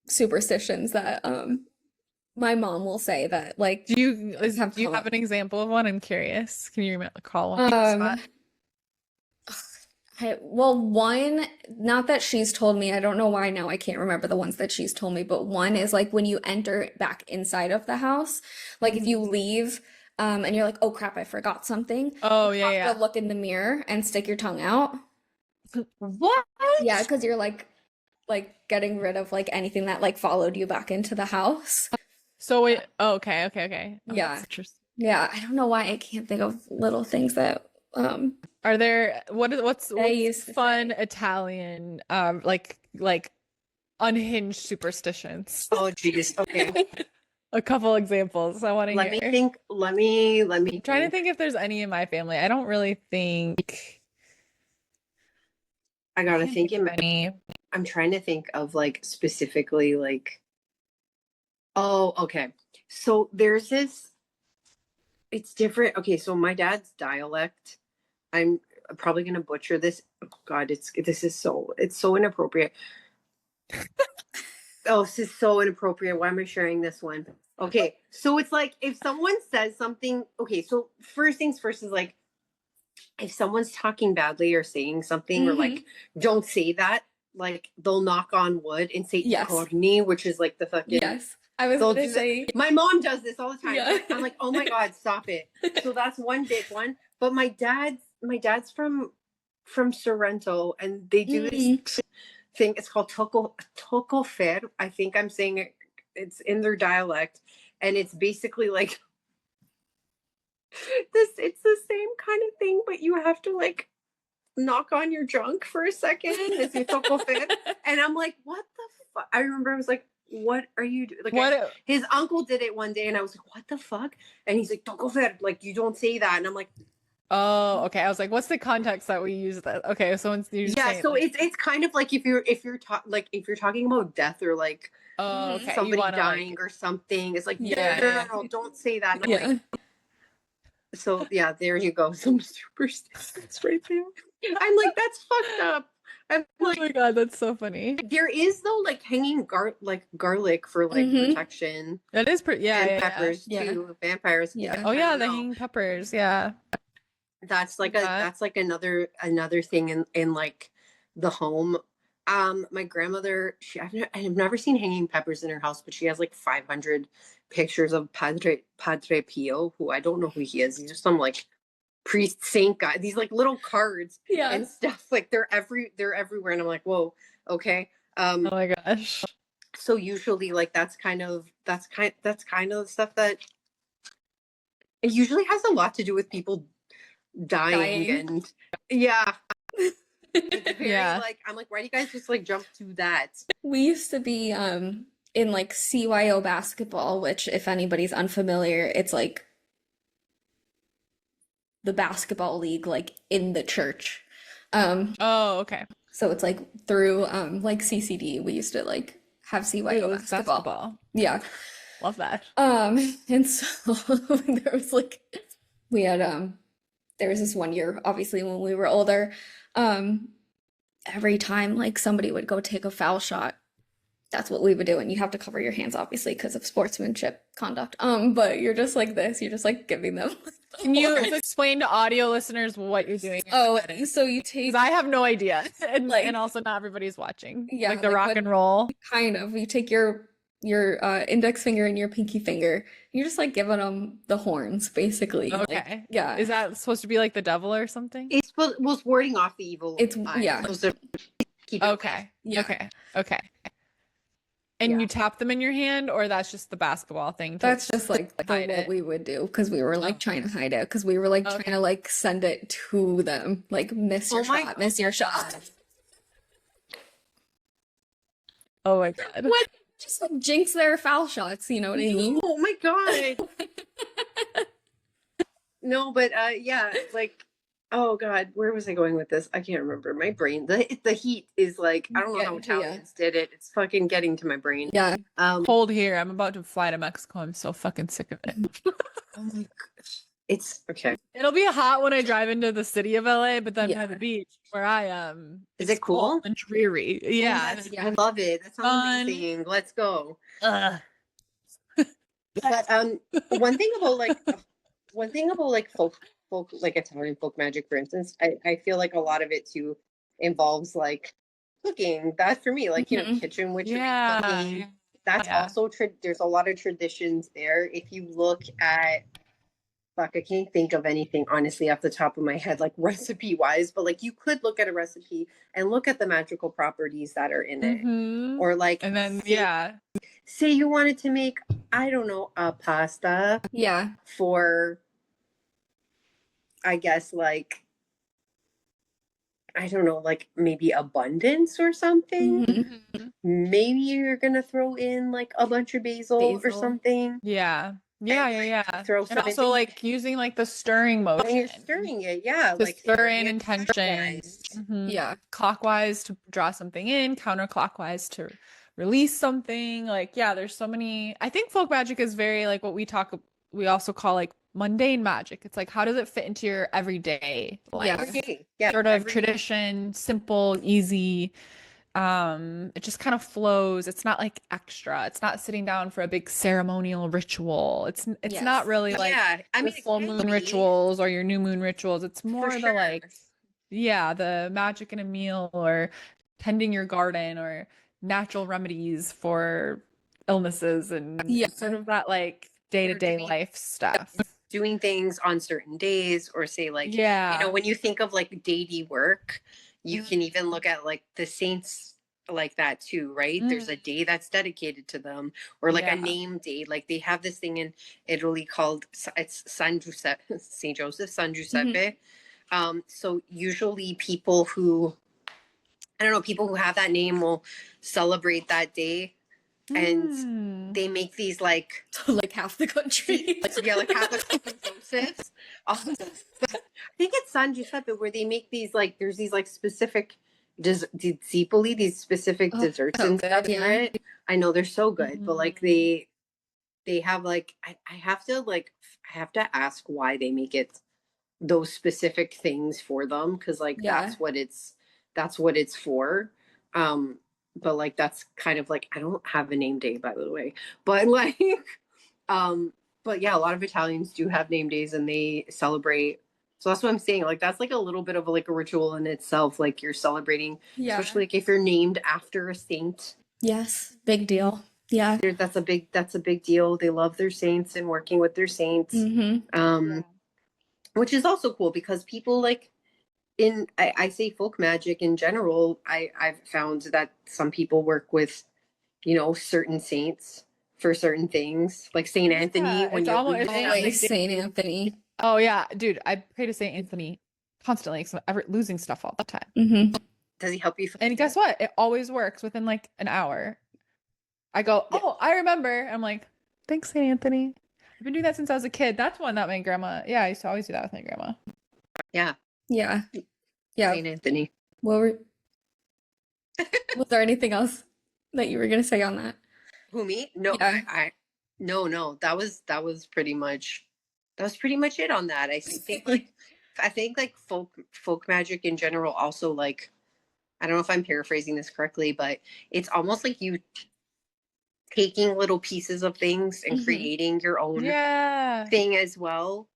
superstitions that my mom will say that like. Do you have an example of one? I'm curious. Can you recall one? One, not that she's told me, I don't know why now I can't remember the ones that she's told me, but one is like when you enter back inside of the house, like if you leave and you're like, oh crap, I forgot something. Oh, you have to look in the mirror and stick your tongue out. What? Yeah, because you're like getting rid of like anything that like followed you back into the house. So okay. Oh, yeah. Yeah, I don't know why I can't think of little things that are there what's fun Italian like unhinged superstitions? Oh geez. Okay. A couple examples I want to hear. Let me think. I'm trying to think if there's any in my family. I don't really think I gotta think in any. I'm trying to think of like specifically like okay. So there's this, it's different. Okay, so my dad's dialect, I'm probably gonna butcher this. Oh God, it's so inappropriate. Oh, this is so inappropriate. Why am I sharing this one? Okay, so it's like if someone says something. Okay, so first things first is like if someone's talking badly or saying something or like don't say that, like they'll knock on wood and say corny, which is like the fucking I was gonna say my mom does this all the time. Yeah. I'm like, oh my god, stop it. So that's one big one. But my dad's from Sorrento, and they do this thing. It's called tocofer. I think I'm saying it. It's in their dialect, and it's basically like this. It's the same kind of thing, but you have to like knock on your junk for a second. It's a tocofer, and I'm like, what the fuck? I remember I was like, what are you doing? Like his uncle did it one day, and I was like, what the fuck? And he's like, tocofer, like you don't say that, and I'm like. Oh, okay. I was like, what's the context that we use that? Okay, so once you so like, it's kind of like if you're talking about death or like somebody dying like, or something, it's like no, don't say that. Like, so yeah, there you go. Some superstitions right there. I'm like, that's fucked up. I'm like, oh my god, that's so funny. There is though like hanging garlic for like protection. That is pretty. And peppers too. Vampires. Yeah. Oh yeah, the hanging peppers. Yeah. That's like another thing in like the home. My grandmother, I've never seen hanging peppers in her house, but she has like 500 pictures of Padre Pio, who I don't know who he is. He's just some like priest saint guy. These like little cards and stuff. Like they're everywhere, and I'm like, whoa, okay. Oh my gosh. So usually, like that's kind of the stuff that it usually has a lot to do with people dying. And like I'm like, why do you guys just like jump to that? We used to be in like CYO basketball, which if anybody's unfamiliar, it's like the basketball league like in the church. Oh, okay. So it's like through like CCD, we used to like have CYO basketball. Yeah. Love that. And so there was like we had there was this one year, obviously, when we were older, every time like somebody would go take a foul shot, that's what we would do. And you have to cover your hands, obviously, because of sportsmanship conduct. But you're just like this, you're just like giving them. Can you explain to audio listeners what you're doing? Oh, so you take. I have no idea. And, like, and also not everybody's watching. Yeah. Like the rock and roll. Kind of. You take your index finger and your pinky finger. You're just like giving them the horns, basically. Okay. Like, yeah. Is that supposed to be like the devil or something? It was warding off the evil. It's keep it okay. Yeah. Okay. And you tap them in your hand, or that's just the basketball thing? That's just like what we would do, because we were like trying to hide it, because we were like trying to like send it to them, like miss your shot. Oh my god. What? Just like jinx their foul shots, you know what I mean? Oh my god. No, but like, oh god, where was I going with this? I can't remember. My brain, the heat is like, I don't know how Italians did it. It's fucking getting to my brain. Yeah. Cold here. I'm about to fly to Mexico. I'm so fucking sick of it. Oh my gosh. It's okay. It'll be hot when I drive into the city of LA, but then by the beach where I am, is it cool and dreary? Yeah, I love it. That sounds amazing. Let's go. But one thing about folk like Italian folk magic, for instance, I feel like a lot of it too involves like cooking. That for me, like, you know, kitchen witchery, cooking. That's also there's a lot of traditions there. If you look at I can't think of anything honestly off the top of my head, like recipe wise, but like you could look at a recipe and look at the magical properties that are in it. Or like, and then say you wanted to make, I don't know, a pasta for, I guess, like, I don't know, like maybe abundance or something. Maybe you're gonna throw in like a bunch of basil. Or something. Yeah. Throw and also like using like the stirring motion. When you're stirring it, to like stir in intention. Clockwise to draw something in, counterclockwise to release something. Like, there's so many. I think folk magic is very like what we also call like mundane magic. It's like, how does it fit into your everyday life? Yeah. Sort of tradition, simple, easy. It just kind of flows. It's not like extra. It's not sitting down for a big ceremonial ritual. It's Yes. not really like Yeah, I your mean, it full can moon be, rituals or your new moon rituals. It's for more the sure. like, yeah, the magic in a meal or tending your garden or natural remedies for illnesses and Yeah. sort of that like day-to-day life stuff. Doing things on certain days, or say like, you know, Yeah. when you think of like daily work, you can even look at like the saints like that too, right? There's a day that's dedicated to them, or like a Yeah. name day. Like they have this thing in Italy called it's San Giuseppe, Saint Joseph, San Giuseppe. So usually people who, I don't know, people who have that name will celebrate that day, and they make these like Like half the country. yeah, like Catholic Josephs. I think it's San Giuseppe where they make these like, there's these like specific zipoli, these specific desserts so and good, stuff yeah. for it. I know they're so good, but like they have like, I have to like, I have to ask why they make it those specific things for them, because like Yeah. that's what it's for. But like that's kind of like, I don't have a name day, by the way, but like but yeah, a lot of Italians do have name days and they celebrate. So that's what I'm saying, like that's like a little bit of like a ritual in itself, like you're celebrating, Yeah. especially like if you're named after a saint. Yes. Big deal. Yeah. That's a big deal. They love their saints and working with their saints. Which is also cool because people like I say folk magic in general, I've found that some people work with, you know, certain saints for certain things, like Saint Anthony. When It's you're almost Always Saint Anthony. oh yeah, dude, I pray to Saint Anthony constantly because I'm losing stuff all the time. does he help you? And guess what? It always works within like an hour. I go, oh, I remember. I'm like, thanks, Saint Anthony. I've been doing that since I was a kid. That's one that my grandma. Yeah, I used to always do that with my grandma. Yeah. Yeah. Yeah. Saint Anthony. Was there anything else that you were gonna say on that? Who, me? No, Yeah. no. That was pretty much it on that. I think like folk magic in general also, like, I don't know if I'm paraphrasing this correctly, but it's almost like you taking little pieces of things and creating your own thing as well.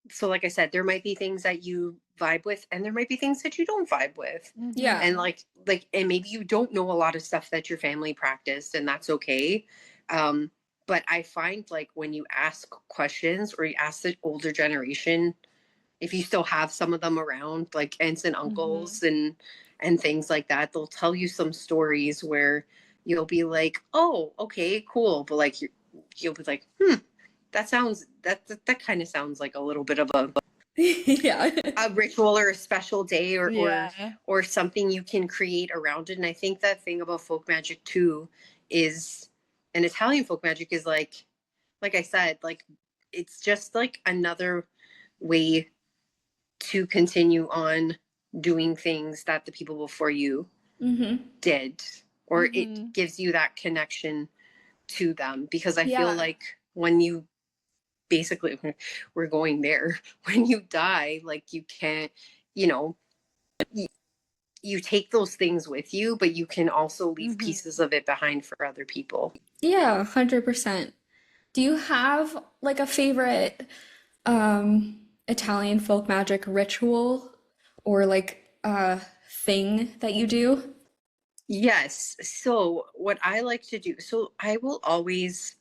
So like I said, there might be things that you vibe with and there might be things that you don't vibe with. Yeah. And like and maybe you don't know a lot of stuff that your family practiced, and that's okay. But I find like when you ask questions or you ask the older generation, if you still have some of them around, like aunts and uncles and things like that, they'll tell you some stories where you'll be like, oh, okay, cool. But like you'll be like, that kind of sounds like a little bit of a a ritual or a special day or something you can create around it. And I think that thing about folk magic too is, and Italian folk magic is like I said, like it's just like another way to continue on doing things that the people before you did, or it gives you that connection to them, because I feel like when you basically, we're going there, when you die, like you can't, you know, you take those things with you, but you can also leave pieces of it behind for other people. Yeah, 100%. Do you have like a favorite Italian folk magic ritual or like thing that you do? Yes. So what I like to do, so I will always,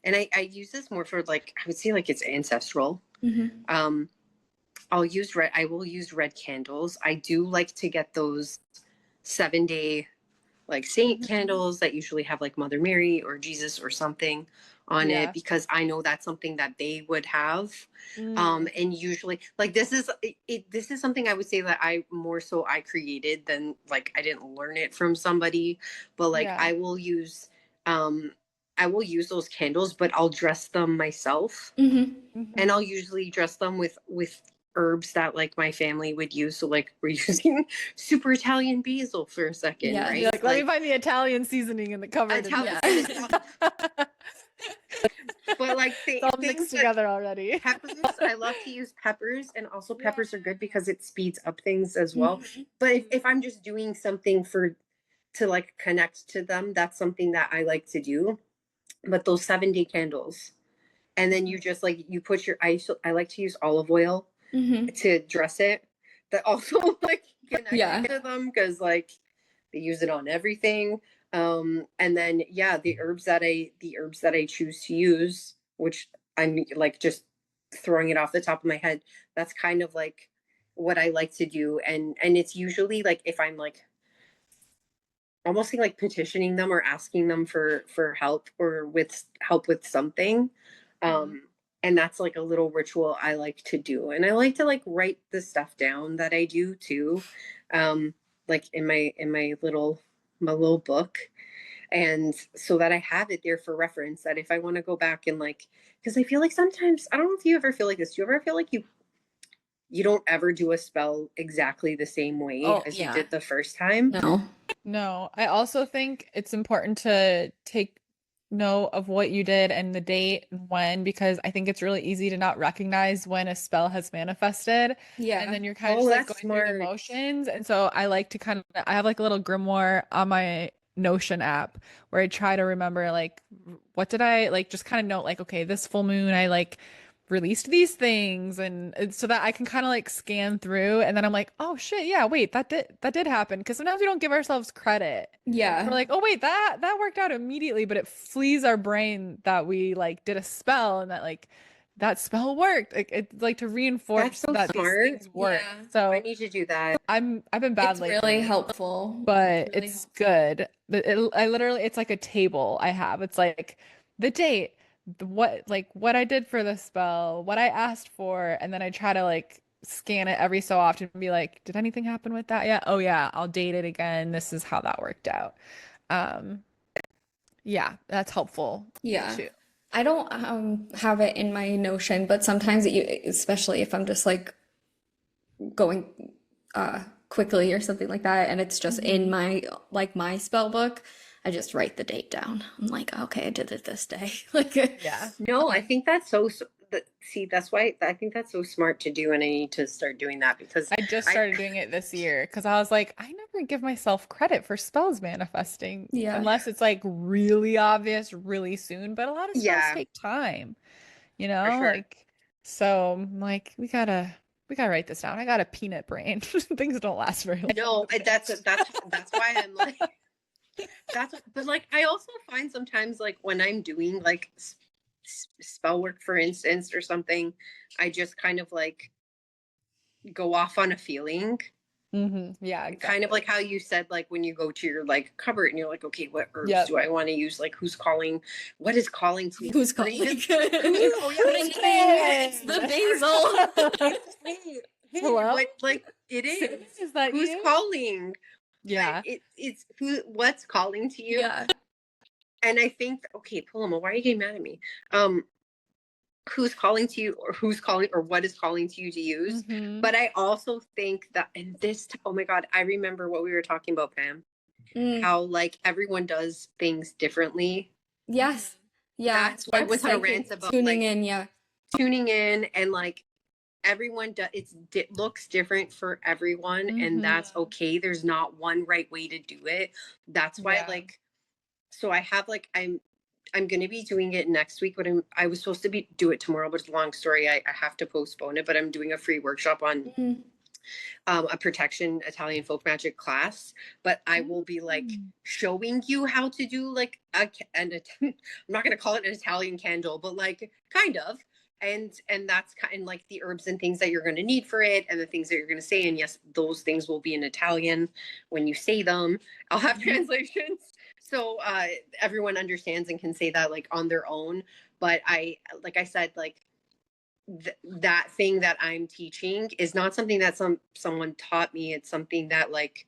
and I use this more for like, I would say like it's ancestral. I will use red candles. I do like to get those 7-day like saint candles that usually have like Mother Mary or Jesus or something on it, because I know that's something that they would have. And usually like this is something I would say that I created than like I didn't learn it from somebody, but like I will use those candles, but I'll dress them myself. And I'll usually dress them with herbs that like my family would use. So like we're using super Italian basil for a second, right? Like, let me find the Italian seasoning in the cupboard. but like It's all things mixed that together already. peppers, I love to use peppers, and also peppers are good because it speeds up things as well. Mhm. But if I'm just doing something to like connect to them, that's something that I like to do. But those 7-day candles, and then you just like you put your I like to use olive oil Mhm. to dress it. That also like connects Yeah. to them because like they use it on everything. And then yeah, the herbs that I choose to use, which I'm like just throwing it off the top of my head, that's kind of like what I like to do. And it's usually like if I'm like almost like petitioning them or asking them for help or with help with something. And that's like a little ritual I like to do. And I like to like write the stuff down that I do too. Like in my little book. And so that I have it there for reference, that if I want to go back and like, because I feel like sometimes, I don't know if you ever feel like this. Do you ever feel like you don't ever do a spell exactly the same way Oh, as you yeah. did the first time? No. No, I also think it's important to take note of what you did and the date and when, because I think it's really easy to not recognize when a spell has manifested. And Yeah. then you're kind of Oh, just like that's going through the smart. motions. And so I like to I have like a little grimoire on my Notion app where I try to remember like what did I like just kind of note like, okay, this full moon I like released these things and so that I can kind of like scan through and then I'm like, oh shit, yeah, wait, that did happen. Because sometimes we don't give ourselves credit. We're Yeah. like, oh wait, that worked out immediately, but it flees our brain that we like did a spell and that like that spell worked. Like it's like to That's reinforce so that these smart. things work. Yeah. I So need to do that. I've been bad It's really lately, helpful. but Really it's helpful. good. I literally, it's like a table I have. It's like the date, what I did for the spell, what I asked for, and then I try to like scan it every so often and be like, did anything happen with that yet? Oh yeah, I'll date it again. This is how that worked out. Um, yeah, that's helpful Yeah. too. I don't have it in my Notion, but sometimes especially if I'm just like going quickly or something like that and it's just in Mhm. my spell book, I just write the date down. I'm like, okay, I did it this day. Like Yeah. No, I think that's see, that's why I think that's so smart to do, and I need to start doing that because I just I started doing it this year because I was like, I never give myself credit for spells manifesting yeah. unless it's like really obvious really soon. But a lot of spells yeah, take time, for sure. like so I'm like we gotta write this down. I got a peanut brain. Things don't last very long No, with it. that's why I'm like but like I also find sometimes like when I'm doing like spell work for instance or something, I just kind of like go off on a feeling. Yeah, Kind of exactly. like how you said, like when you go to your like cupboard and you're like, okay, what herbs Yep. do I want to use? Like who's calling? What is calling to me? Who's But calling? even Ring, oh yeah, ring, it's the basil. hey, Hello? what like it is? Is that Who's you? calling? Yeah. It's what's calling to you? Yeah. And I think okay, Paloma, why are you getting mad at me? Um, who's calling to you or who's calling or what is calling to you to use. Hmm. But I also think that in this, oh my God, I remember what we were talking about, Pam, Mm, how like everyone does things differently. yes. Yeah. That's why I Like went on a rant psychic about tuning like in. Yeah. tuning in and like everyone does it looks different for everyone and Hmm. that's okay. There's not one right way to do it. That's why Yeah. like so I have like I'm going to be doing it next week, but I was supposed to do it tomorrow, but it's a long story. I have to postpone it, but I'm doing a free workship on Mm, a protection Italian folk magic class. But I will be like Mm. showing you how to do like I'm not going to call it an Italian candle, but like kind of. And that's kind of like the herbs and things that you're going to need for it and the things that you're going to say. And yes, those things will be in Italian when you say them. I'll have translations so everyone understands and can say that like on their own. But like I said, like that thing that I'm teaching is not something that someone taught me. It's something that like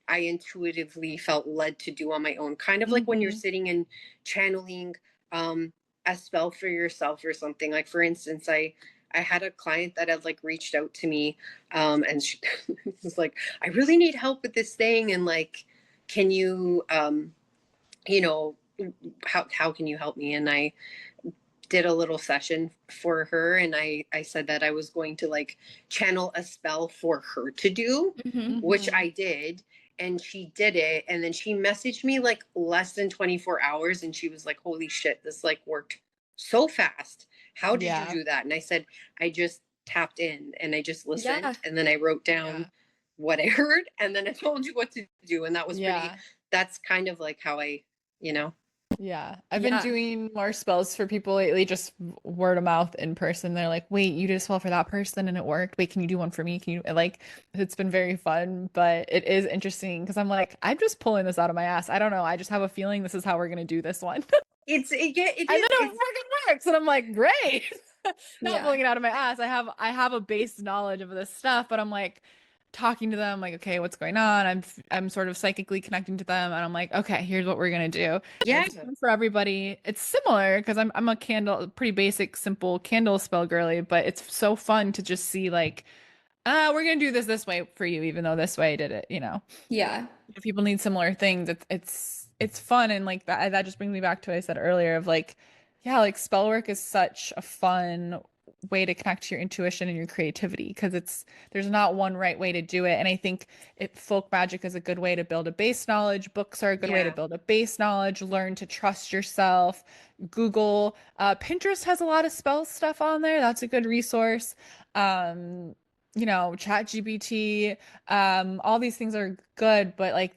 I intuitively felt led to do on my own, kind of like when you're Hmm. sitting and channeling um a spell for yourself or something. Like for instance, I had a client that had like reached out to me and she was like, I really need help with this thing and like can you you know how can you help me? And I did a little session for her, and I said that I was going to like channel a spell for her to do, which I did, and she did it, and then she messaged me like less than 24 hours, and she was like, holy shit, this like worked so fast. How did you do that? And I said, I just tapped in and I just listened, and then I wrote down what I heard, and then I told you what to do, and that was pretty, that's kind of like how I, you know. Yeah, I've been doing more spells for people lately, just word of mouth in person. They're like, wait, you did a spell for that person and it worked. Wait, can you do one for me? Can you, like, it's been very fun, but it is interesting because I'm like, I'm just pulling this out of my ass. I don't know. I just have a feeling this is how we're going to do this one. It and then it fucking works. And I'm like, great. Not pulling it out of my ass. I have a base knowledge of this stuff, but I'm like, talking to them like, okay, what's going on? I'm sort of psychically connecting to them, and I'm like, okay, here's what we're gonna do. It's fun for everybody. It's similar because I'm a pretty basic, simple candle spell girly, but it's so fun to just see like, we're gonna do this way for you, even though this way did it, you know. If people need similar things, it's fun, and like that just brings me back to what I said earlier of like, yeah, like spell work is such a fun way to connect to your intuition and your creativity because there's not one right way to do it. And I think folk magic is a good way to build a base knowledge. Books are a good way to build a base knowledge. Learn to trust yourself. Google, Pinterest has a lot of spell stuff on there. That's a good resource. You know, ChatGPT, all these things are good, but like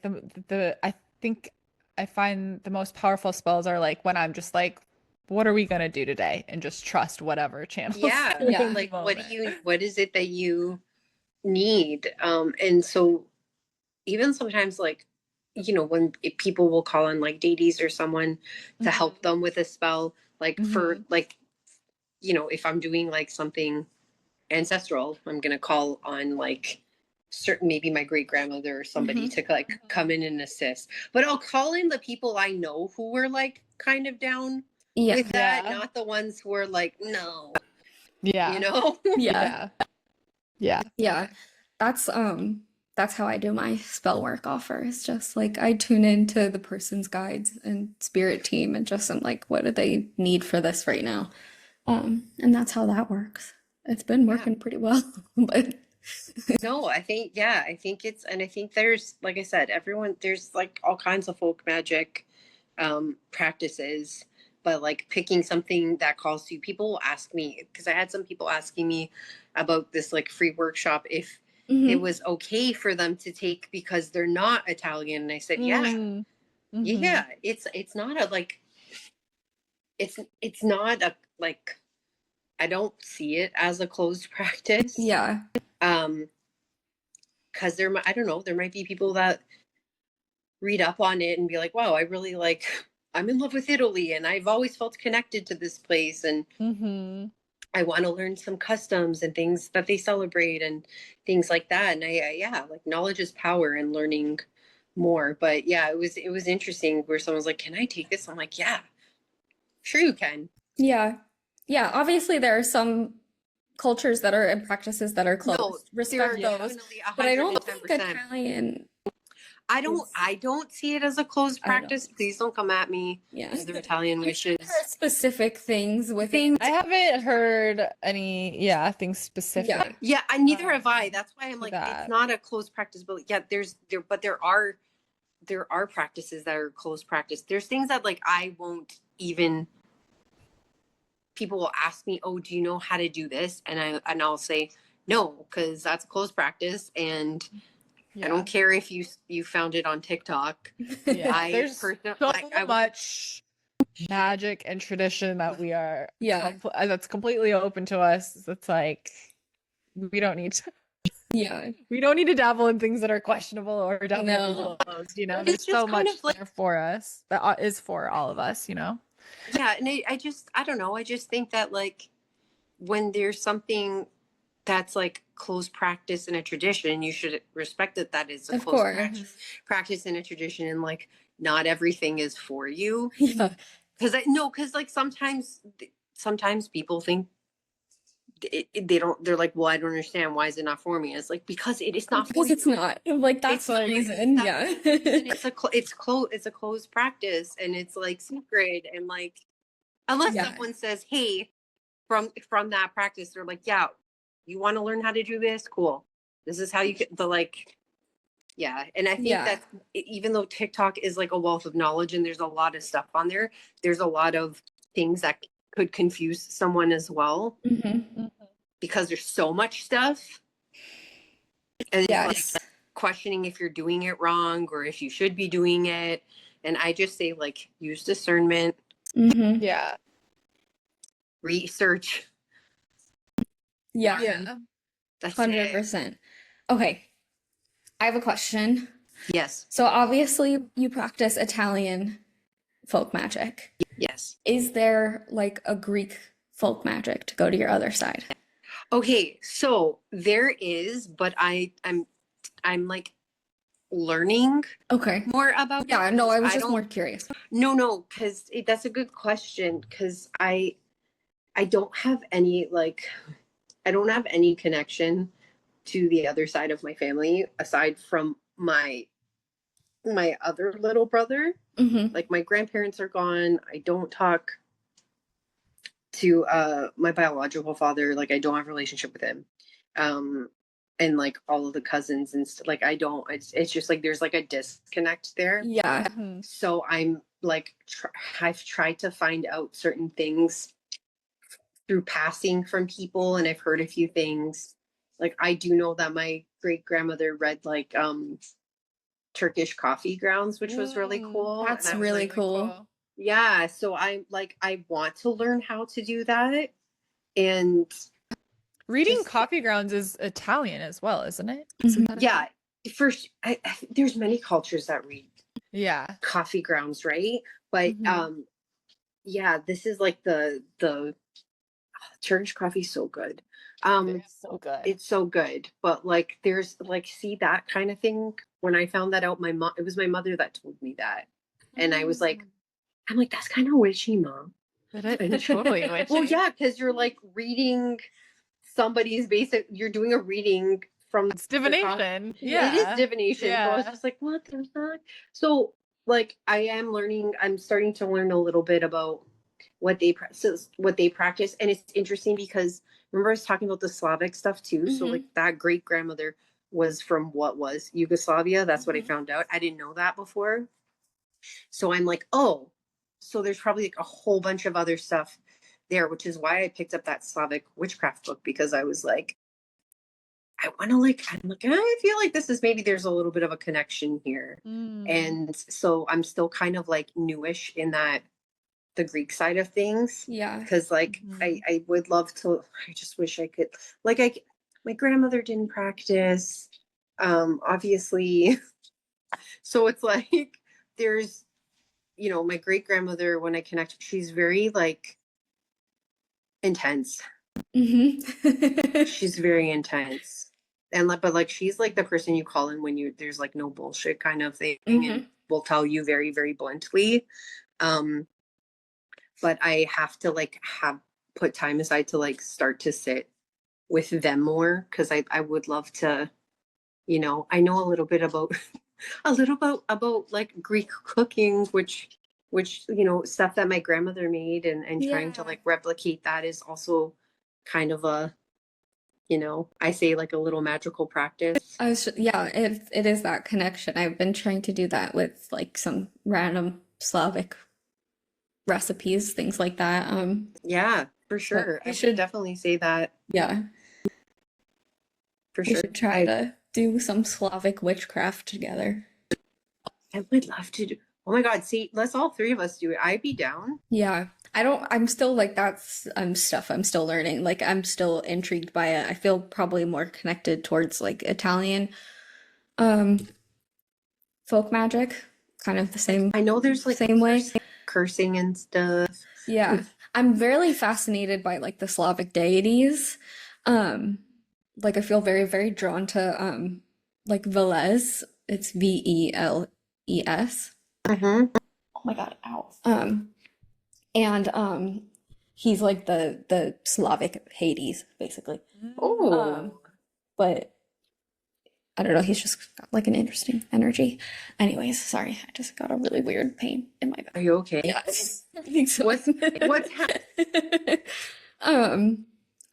I think I find the most powerful spells are like when I'm just like, what are we gonna do today, and just trust whatever channel. Like what is it that you need, and so even sometimes like, you know, when people will call on like deities or someone to help them with a spell, like for like, you know, if I'm doing like something ancestral, I'm gonna call on like certain, maybe my great grandmother or somebody to like come in and assist, but I'll call in the people I know who were like kind of down with that, not the ones who are like, no, you know. That's how I do my spell work offer. It's just like I tune into the person's guides and spirit team and just I'm like, what do they need for this right now? And that's how that works. It's been working pretty well. But no, I think it's, and I think there's, like I said, there's like all kinds of folk magic practices, but like picking something that calls to you. People will ask me, because I had some people asking me about this like free workshop, if it was okay for them to take because they're not Italian, and I said it's not a like, it's not a like, I don't see it as a closed practice. Because I don't know, there might be people that read up on it and be like, wow, I really like, I'm in love with Italy and I've always felt connected to this place, and I want to learn some customs and things that they celebrate and things like that. And I like, knowledge is power, and learning more. But yeah, it was interesting where someone's like, can I take this? I'm like, yeah, sure you can. Obviously there are some cultures that are and practices that are closed. No, respect those, but I don't think Italian. I don't see it as a closed practice. Please don't come at me. Other Italian wishes. There are specific things within. I haven't heard any things specific. Neither have I. That's why I'm like, it's not a closed practice, but there are practices that are closed practice. There's things that like I won't even. People will ask me, "Oh, do you know how to do this?" And I'll say no, because that's a closed practice, and I don't care if you found it on TikTok. There's so much magic and tradition that we are that's completely open to us. It's like we don't need to. We don't need to dabble in things that are questionable or definitely closed. You know, there's so much there for us that is for all of us. You know. Yeah, and I don't know. I just think that like when there's something that's like closed practice in a tradition, you should respect that is a closed practice in a tradition, and like not everything is for you. Because like sometimes people think they're like, well, I don't understand, why is it not for me? And it's like, because it is not for you. Because it's not like, that's the reason. It's a closed practice, and it's like secret, and like Unless Yeah. someone says, hey, from that practice, they're like, yeah, you want to learn how to do this? Cool. This is how you get the like, yeah. And I think Yeah. that even though TikTok is like a wealth of knowledge and there's a lot of stuff on there, there's a lot of things that could confuse someone as well Mm-hmm. because there's so much stuff. And it's like Yes. questioning if you're doing it wrong or if you should be doing it. And I just say, like, use discernment, Mm-hmm. Yeah. research. Yeah. Yeah. That's it. 100%. Okay. I have a question. Yes. So obviously you practice Italian folk magic. Yes. Is there like a Greek folk magic to go to your other side? Okay, so there is, but I'm like learning Okay. more about Yeah, it no, I 'cause was just don't more curious. no, because that's a good question because I don't have any like I don't have any connection to the other side of my family aside from my other little brother. Mm-hmm. Like my grandparents are gone. I don't talk to my biological father. Like I don't have a relationship with him. And like all of the cousins and like I don't it's just like there's like a disconnect there. Yeah. Mhm. So I'm like I've tried to find out certain things through passing from people and I've heard a few things. Like I do know that my great grandmother read like Turkish coffee grounds, which was really cool. That's And I was really like, cool. yeah, so I'm like I want to learn how to do that. And Reading just coffee grounds is Italian as well, isn't it? Mhm. Isn't that a yeah, thing? first there's many cultures that read Yeah. coffee grounds, right? But Mhm. yeah, this is like the Turkish coffee is so good. It's so good. It's so good. But like there's like see that kind of thing. When I found that out, my mom it was my mother that told me that. And I was like, I'm like, that's kind of witchy, mom. It's totally Well, witchy. yeah, because you're like reading somebody's basic you're doing a reading from It's their divination. it is Yeah. divination. So I was Yeah. just like, what the fuck? So like I'm starting to learn a little bit about what they practice. And it's interesting because remember I was talking about the Slavic stuff too. So like Mm-hmm. that great grandmother was from what was Yugoslavia. That's what I Mm-hmm. found out. I didn't know that before. So I'm like, oh, so there's probably like a whole bunch of other stuff there, which is why I picked up that Slavic witchcraft book because I was like, I want to like, I'm like, I feel like this is maybe there's a little bit of a connection here. And so I'm still kind of like newish in that the Greek side of things. Yeah. Because like I would love to, I just wish I could, like my grandmother didn't practice, obviously. So it's like, there's, my great grandmother, when I connect, she's very like intense. Mm-hmm. She's very intense. And like, but like she's like the person you call in when there's like no bullshit kind of thing Mm-hmm. and will tell you very, very bluntly. But I have to like put time aside to like start to sit with them more because I would love to, I know a little bit about about like Greek cooking, which stuff that my grandmother made and trying to Yeah. like replicate that is also kind of a I say like a little magical practice. Yeah, it is that connection. I've been trying to do that with like some random Slavic recipes, things like that. Yeah, for But sure. I we would should, definitely say that yeah, for we sure. should try I to do some Slavic witchcraft together. I would love to do. Oh my God, see, let's all three of us do it. I'd be down. Yeah, I'm still like that's stuff I'm still learning. Like I'm still intrigued by it. I feel probably more connected towards like Italian um folk magic, kind of the same I know there's like same way. cursing and stuff. Yeah. I'm really fascinated by like the Slavic deities. Um like I feel very, very drawn to like Velez. It's Velles. Mm-hmm. Oh my God, ow. And he's like the Slavic Hades, basically. Oh, But I don't know, he's just got like an interesting energy. Anyways, sorry, I just got a really weird pain in my back. Are you okay? Yeah, I think so. What's happening?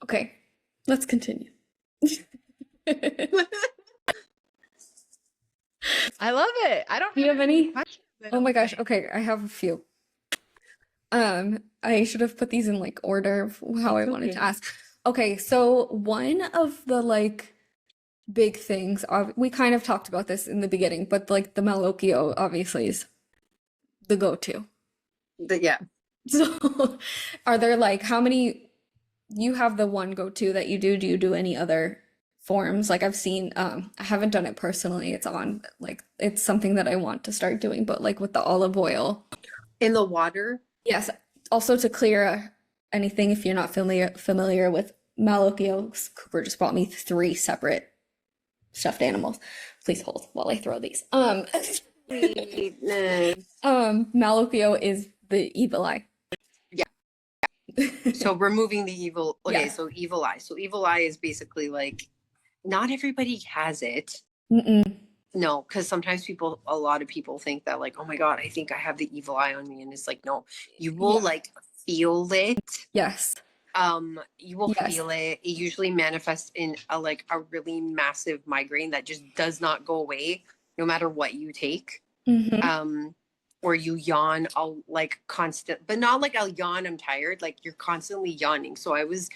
Okay, let's continue. I love it. I don't Do you have any? questions. Oh my gosh, okay, I have a few. I should have put these in like order of how I wanted to ask. Okay, so one of the like big things, we kind of talked about this in the beginning, but like the Malocchio obviously is the go-to. Yeah. So are there like how many you have the one go-to that you do? Do you do any other forms? Like I've seen, I haven't done it personally. It's on like it's something that I want to start doing, but like with the olive oil. In the water? Yes. Also to clear anything if you're not familiar with Malocchio, Cooper just bought me 3 separate stuffed animals. Please hold while I throw these. Malocchio is the evil eye. So removing the evil. Okay, Yeah. so evil eye. So evil eye is basically like not everybody has it. Mm-mm. No, because sometimes a lot of people think that like, oh my God, I think I have the evil eye on me. And it's like, no, you will like feel it. Yes. You will Yes. feel it. It usually manifests in a really massive migraine that just does not go away no matter what you take. Mm-hmm. Or you yawn like constant, but not like I'll yawn, I'm tired. Like you're constantly yawning. So I was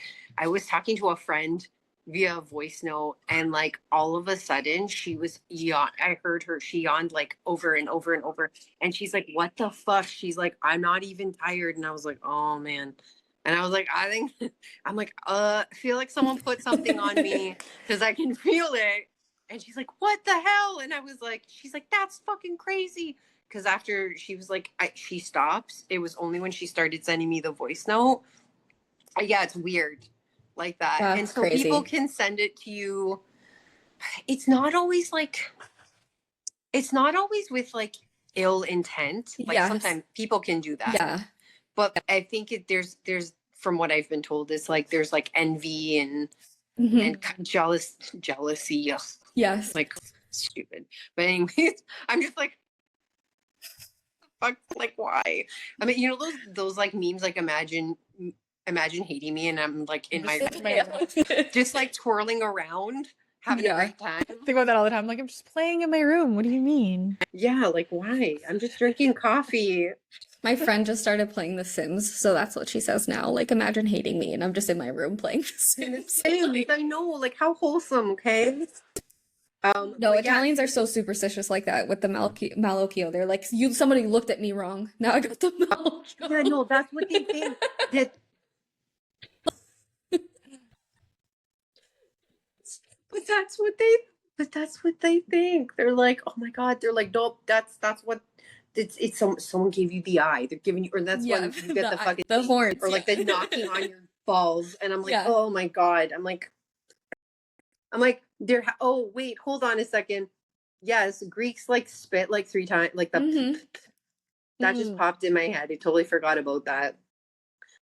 talking to a friend via voice note, and like all of a sudden she I heard her, she yawned like over and over and over. And she's like, what the fuck? She's like, I'm not even tired. And I was like, oh man. And I was like, I'm like, I feel like someone put something on me because I can feel it. And she's like, what the hell? And I was like, she's like, that's fucking crazy. Because after she was like, she stops. It was only when she started sending me the voice note. Yeah, it's weird like that. That's and so crazy. people can send it to you. It's not always with like ill intent. Like sometimes people can do that. Yeah. But I think there's from what I've been told, it's like there's like envy and jealousy. Ugh. Yes. Like stupid. But anyways, I'm just like, fuck, like why? I mean, you know those like memes, like imagine hating me, and I'm like in my just like twirling around, having a great time. I think about that all the time. Like I'm just playing in my room. What do you mean? Yeah, like why? I'm just drinking coffee. My friend just started playing The Sims, so that's what she says now. Like, imagine hating me, and I'm just in my room playing The Sims. I know, like how wholesome, okay? No, Italians are so superstitious like that with the Malocchio. They're like, somebody looked at me wrong. Now I got the Malocchio. Yeah, no, that's what they think. But that's what they think. They're like, oh my God. They're like, nope, that's what it's someone gave you the eye. They're giving you, or that's when you get the fucking horns, or like the knocking on your balls. And I'm like, oh my God. I'm like, oh wait, hold on a second. Yes, Greeks like spit like 3 times, like that. That just popped in my head. I totally forgot about that.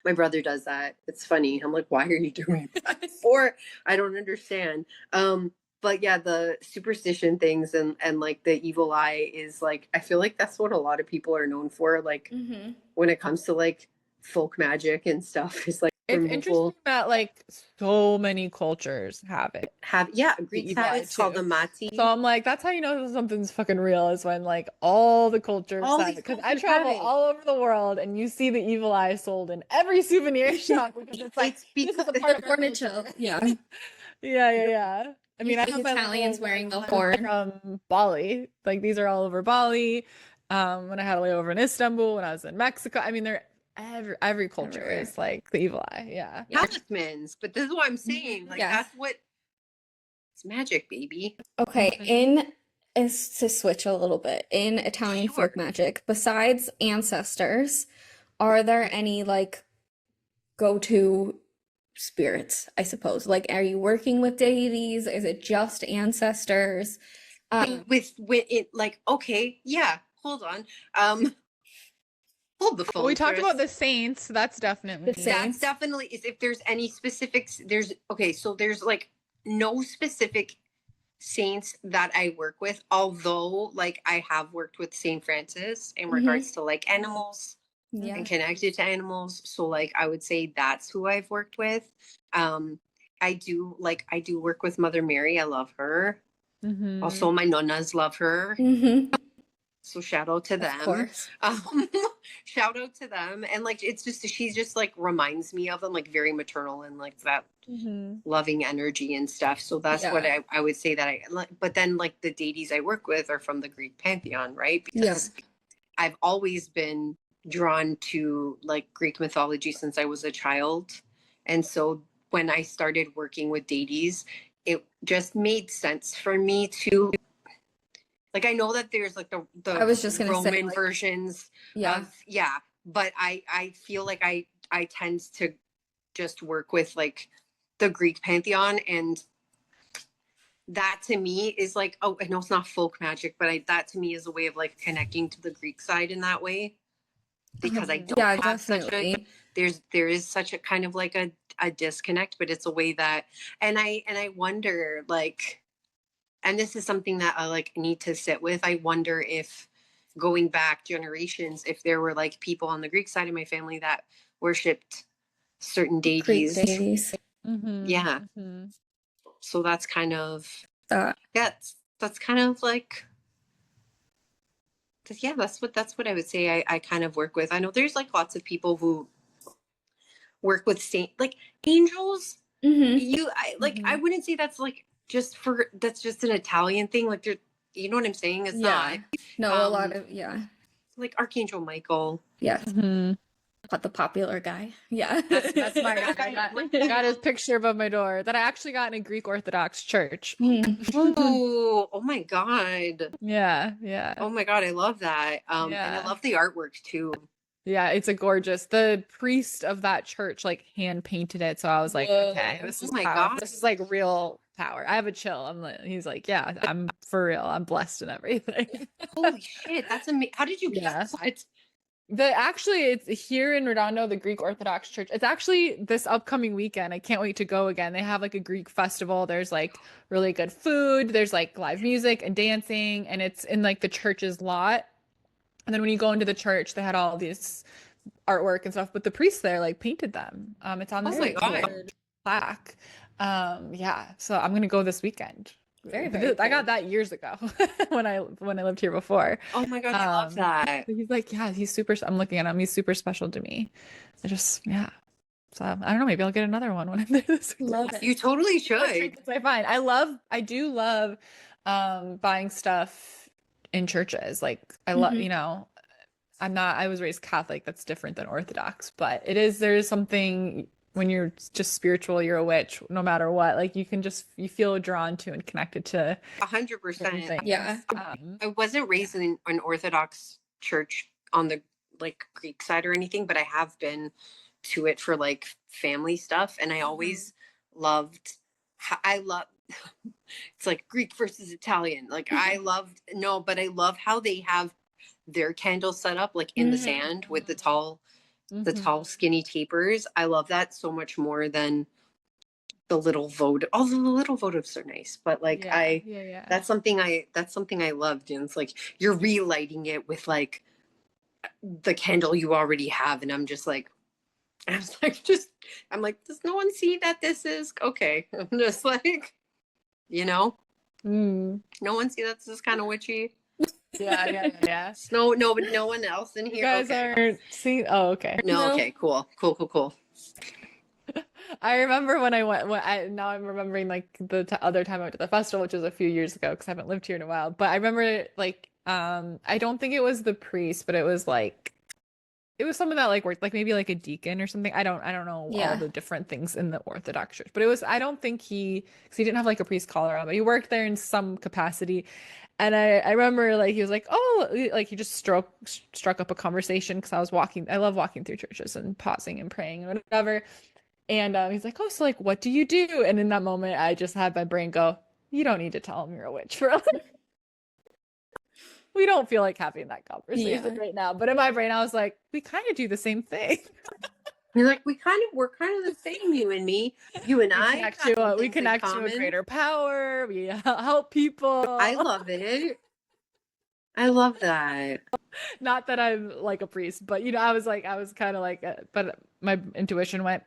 My brother does that. It's funny. I'm like, why are you doing that for? I don't understand. But yeah, the superstition things and like the evil eye is like, I feel like that's what a lot of people are known for. Like when it comes to like folk magic and stuff, is like it's interesting that like so many cultures have it. Greeks have it. It's called the mati. So I'm like, that's how you know something's fucking real, is when like all the cultures have it. Because I travel all over the world and you see the evil eye sold in every souvenir shop because it's like this is a part of furniture. Yeah. I mean, I have Italians wearing the horn from Bali. Like these are all over Bali. When I had a layover in Istanbul, when I was in Mexico. I mean, they're every culture is like the evil eye. Yeah. Talismans, but this is what I'm saying. Like that's what it's magic, baby. Okay, is to switch a little bit. In Italian folk magic, besides ancestors, are there any like go-to spirits, I suppose? Like, are you working with deities? Is it just ancestors? With it, like, okay, yeah, hold on. Hold the phone. Well, we talked about the saints. That's definitely is if there's any specifics. So there's like no specific saints that I work with, although like I have worked with Saint Francis in regards to like animals and connected to animals. So like I would say that's who I've worked with. I do work with Mother Mary. I love her. Also my nonnas love her. So shout out to them. Of course. Shout out to them. And like it's just she's just like reminds me of them, like very maternal and like that loving energy and stuff. So that's what I would say that I like. But then like the deities I work with are from the Greek pantheon, right? Because I've always been drawn to like Greek mythology since I was a child. And so when I started working with deities, it just made sense for me to like, I know that there's like the I was just gonna Roman say, like, versions of, but I feel like I tend to just work with like the Greek pantheon, and that to me is like, oh, I know it's not folk magic, but that to me is a way of like connecting to the Greek side in that way, because I don't have definitely. there is such a kind of like a disconnect, but it's a way that, and I wonder like, and this is something that I like need to sit with. I wonder if going back generations, if there were like people on the Greek side of my family that worshipped certain deities. Greek deities. Yeah. So that's kind of, that's kind of like, that's what I would say I kind of work with. I know there's like lots of people who work with like angels. I wouldn't say that's like, that's just an Italian thing. Like you know what I'm saying? It's not. No, a lot of like Archangel Michael. Yes. But the popular guy. Yeah. That's my guy. I got his picture above my door that I actually got in a Greek Orthodox church. Oh my God. Yeah. Oh my God, I love that. And I love the artwork too. Yeah, it's a gorgeous. The priest of that church like hand painted it, so I was like, okay, this is powerful. This is like real power. I have a chill. He's like, yeah, I'm for real. I'm blessed and everything. Holy shit, that's amazing. How did you get that? It's here in Redondo, the Greek Orthodox Church. It's actually this upcoming weekend. I can't wait to go again. They have like a Greek festival. There's like really good food. There's like live music and dancing, and it's in like the church's lot. And then when you go into the church, they had all this artwork and stuff, but the priests there like painted them. It's on this plaque. So I'm gonna go this weekend. Very cool. I got that years ago when I lived here before. Oh my God, I love that. He's like, he's super. I'm looking at him. He's super special to me. So I don't know. Maybe I'll get another one when I'm there this weekend. Love it. You totally should. I find I do love buying stuff in churches. Like I love, I was raised Catholic. That's different than Orthodox, but there is something when you're just spiritual, you're a witch, no matter what, like you feel drawn to and connected to 100%. Yeah. I wasn't raised in an Orthodox church on the like Greek side or anything, but I have been to it for like family stuff. And I always loved, it's like Greek versus Italian. Like I love how they have their candles set up like in the sand with the tall skinny tapers. I love that so much more than the little votive. Although the little votives are nice, but like that's something I loved. And it's like you're relighting it with like the candle you already have, and I'm like, does no one see that this is okay? I'm just like, no one see that this is kind of witchy. Yeah. No, but no one else in here. You guys aren't seeing. Oh, okay. No, okay, cool. I remember when I went. Now I'm remembering like the other time I went to the festival, which was a few years ago because I haven't lived here in a while. But I remember like I don't think it was the priest, but it was someone that like worked like maybe like a deacon or something. I don't know all the different things in the Orthodox church, but I don't think because he didn't have like a priest collar on, but he worked there in some capacity. And I remember like he was like, oh, like he just struck up a conversation because I love walking through churches and pausing and praying and whatever. And he's like, oh, so like what do you do? And in that moment I just had my brain go, you don't need to tell him you're a witch, really. We don't feel like having that conversation right now. But in my brain I was like, we kind of do the same thing. You're like, we're kind of the same, you and me. You and I got some We things in connect to a common. greater power. We help people. I love it. I love that. Not that I'm like a priest, but I was kind of like, but my intuition went,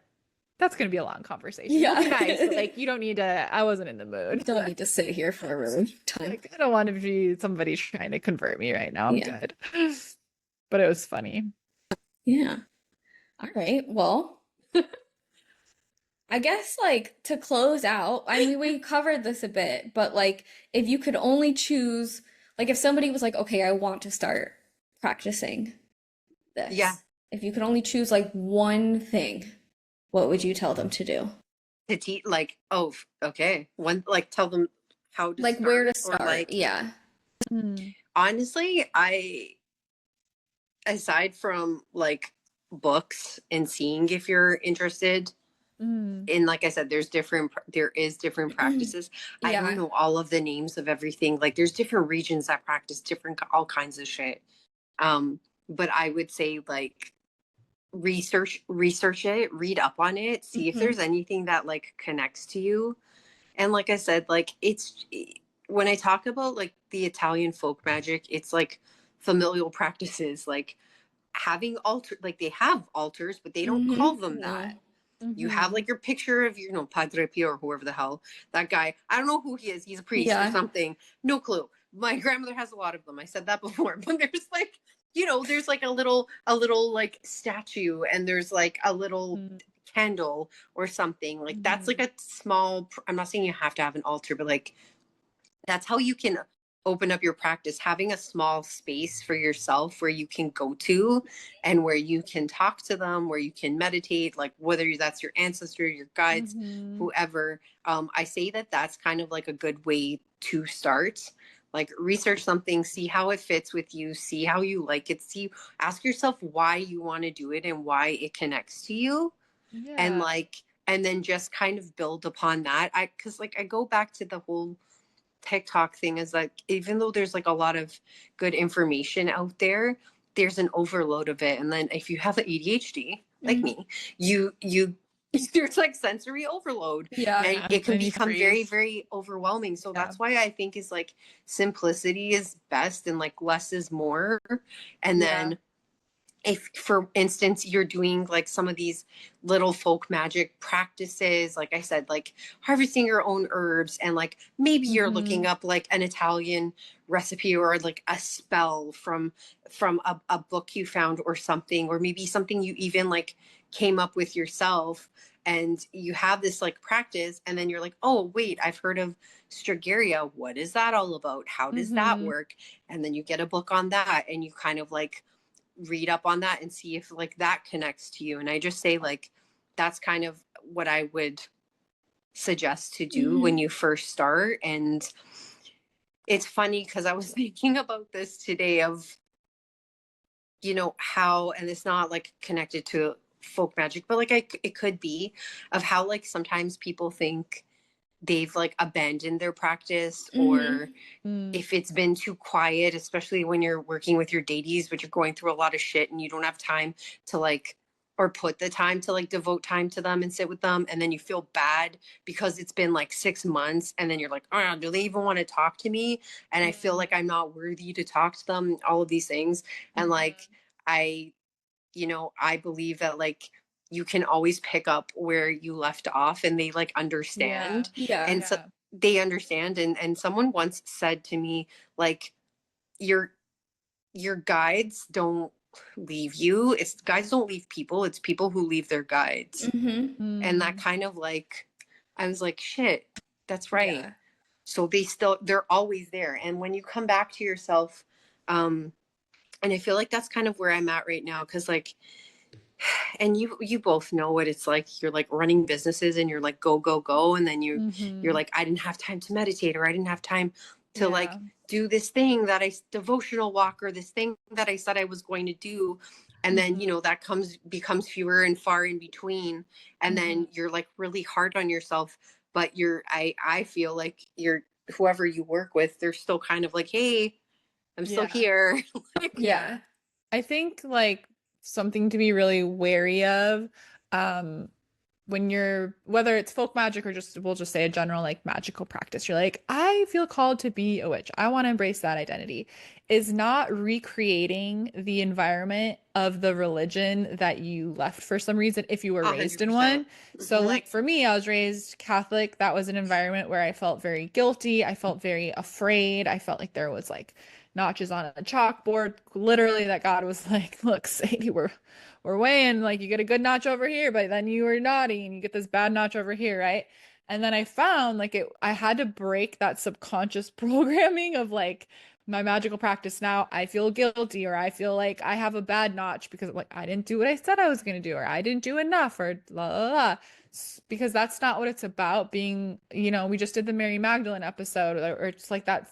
that's going to be a long conversation. Yeah. It'll be nice, but like, you don't need to, I wasn't in the mood. Don't need to sit here for a really long time. Like, I don't want to be somebody trying to convert me right now. I'm Yeah. good. But it was funny. Yeah. All right. Well, I guess like to close out, I mean, we covered this a bit, but like if you could only choose, like if somebody was like, okay, I want to start practicing this. Yeah. If you could only choose like one thing, what would you tell them to do? To teach, like, oh, okay. One, like, tell them how to Like start, where to or start? like, Yeah. honestly, aside from like books and seeing if you're interested, and like I said, there is different practices. I Yeah. don't know all of the names of everything. Like, there's different regions that practice different, all kinds of shit. But I would say, like, research it, read up on it, see if there's anything that like connects to you. And like I said, like, it's when I talk about like the Italian folk magic, it's like familial practices, like having like they have altars, but they don't call them that. You have like your picture of your, Padre Pio or whoever the hell that guy. I don't know who he is. He's a priest or something. No clue. My grandmother has a lot of them. I said that before, but there's like, there's like a little like statue, and there's like a little candle or something. Like that's like a small. I'm not saying you have to have an altar, but like that's how you can open up your practice, having a small space for yourself where you can go to and where you can talk to them, where you can meditate, like whether that's your ancestor, your guides, whoever. I say that that's kind of like a good way to start. Like, research something, see how it fits with you, see how you like it, ask yourself why you want to do it and why it connects to you. And like, and then just kind of build upon that. Because like I go back to the whole TikTok thing, is like, even though there's like a lot of good information out there, there's an overload of it. And then if you have the ADHD like me, you there's like sensory overload. And it can become very, very overwhelming. So that's why I think is like simplicity is best, and like less is more. And then if, for instance, you're doing like some of these little folk magic practices, like I said, like harvesting your own herbs, and like maybe you're looking up like an Italian recipe or like a spell from a book you found or something, or maybe something you even like came up with yourself, and you have this like practice, and then you're like, oh wait, I've heard of Strigaria. What is that all about? How does that work? And then you get a book on that, and you kind of like read up on that and see if like that connects to you. And I just say like that's kind of what I would suggest to do when you first start. And it's funny because I was thinking about this today of how, and it's not like connected to folk magic, but like it could be, of how like sometimes people think they've like abandoned their practice, or if it's been too quiet, especially when you're working with your deities, but you're going through a lot of shit and you don't have time to like, or put the time to like devote time to them and sit with them. And then you feel bad because it's been like 6 months, and then you're like, oh, do they even want to talk to me? And I feel like I'm not worthy to talk to them, all of these things. And like, I believe that like you can always pick up where you left off, and they like understand. And so they understand. And someone once said to me, like, your guides don't leave you. It's guides don't leave people. It's people who leave their guides. And that kind of like, I was like, shit, that's right. So they're always there. And when you come back to yourself, and I feel like that's kind of where I'm at right now. Cause like, and you both know what it's like. You're like running businesses, and you're like, go, go, go. And then you're like, I didn't have time to meditate, or I didn't have time to like do this thing that devotional walk, or this thing that I said I was going to do. And then, that becomes fewer and far in between. And then you're like really hard on yourself, but I feel like whoever you work with, they're still kind of like, hey, I'm still here. I think like something to be really wary of when you're, whether it's folk magic or just, we'll just say a general like magical practice, you're like, I feel called to be a witch, I want to embrace that identity, is not recreating the environment of the religion that you left for some reason if you were raised in 100%. one. So like for me, I was raised Catholic. That was an environment where I felt very guilty, I felt very afraid, I felt like there was like notches on a chalkboard, literally, that God was like, look, Sadie, we're weighing, like, you get a good notch over here, but then you were naughty and you get this bad notch over here, right? And then I found like I had to break that subconscious programming of like my magical practice. Now I feel guilty, or I feel like I have a bad notch because like I didn't do what I said I was going to do, or I didn't do enough, or la la la. Because that's not what it's about. Being, you know, we just did the Mary Magdalene episode, or it's like that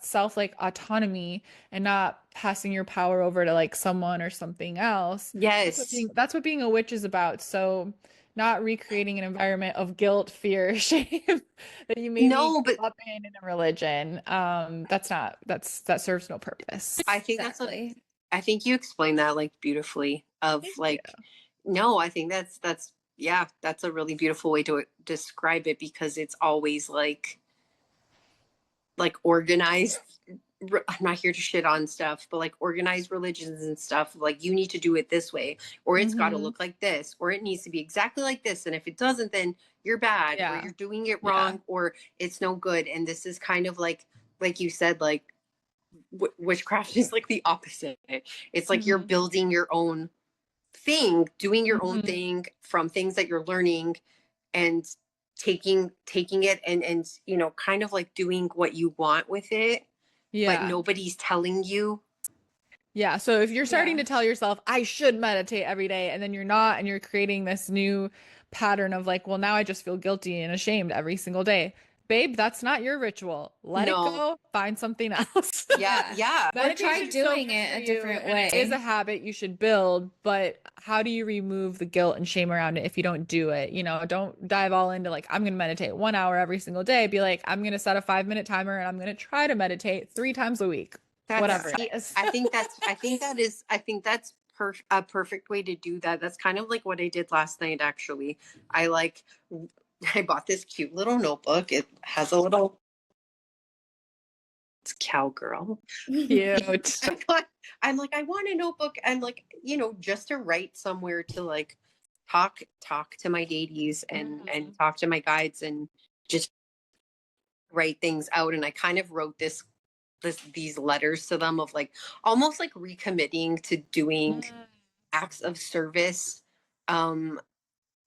self like autonomy, and not passing your power over to like someone or something else. Yes. That's what being a witch is about. So not recreating an environment of guilt, fear, shame that you maybe No, grew but up in a religion. That serves no purpose. I think Exactly. I think you explained that like beautifully of Thank you. like, no, I think that's yeah, that's a really beautiful way to describe it, because it's always like organized. I'm not here to shit on stuff, but like organized religions and stuff, like you need to do it this way, or it's got to Mhm. look like this, or it needs to be exactly like this. And if it doesn't, then you're bad, or Yeah. you're doing it Yeah. wrong, or it's no good. And this is kind of like you said, like witchcraft is like the opposite. It's like you're Mhm. building your own thing, doing your own Mhm. thing from things that you're learning, and taking it and you know, kind of like doing what you want with it, but Yeah. nobody's telling you. Yeah. So if you're starting Yeah. to tell yourself, I should meditate every day, and then you're not, and you're creating this new pattern of like, well, now I just feel guilty and ashamed every single day. Babe, that's not your ritual. Let it No. go. Find something else. Yeah, Yeah. yeah. Or try Meditation's so doing good it for a you, different and it is a way. habit you should build, but how do you remove the guilt and shame around it if you don't do it? You know, don't dive all into like, I'm going to meditate 1 hour every single day. Be like, I'm going to set a 5-minute timer and I'm going to try to meditate 3 times a week, whatever That's it is. I think that's a perfect way to do that. That's kind of like what I did last night, actually. I like I bought this cute little notebook. It has a little, it's cowgirl. Cute. I'm like, I want a notebook, and like, you know, just to write somewhere to like talk to my deities and Mhm. talk to my guides, and just write things out. And I kind of wrote these letters to them of like almost like recommitting to doing Mm. acts of service um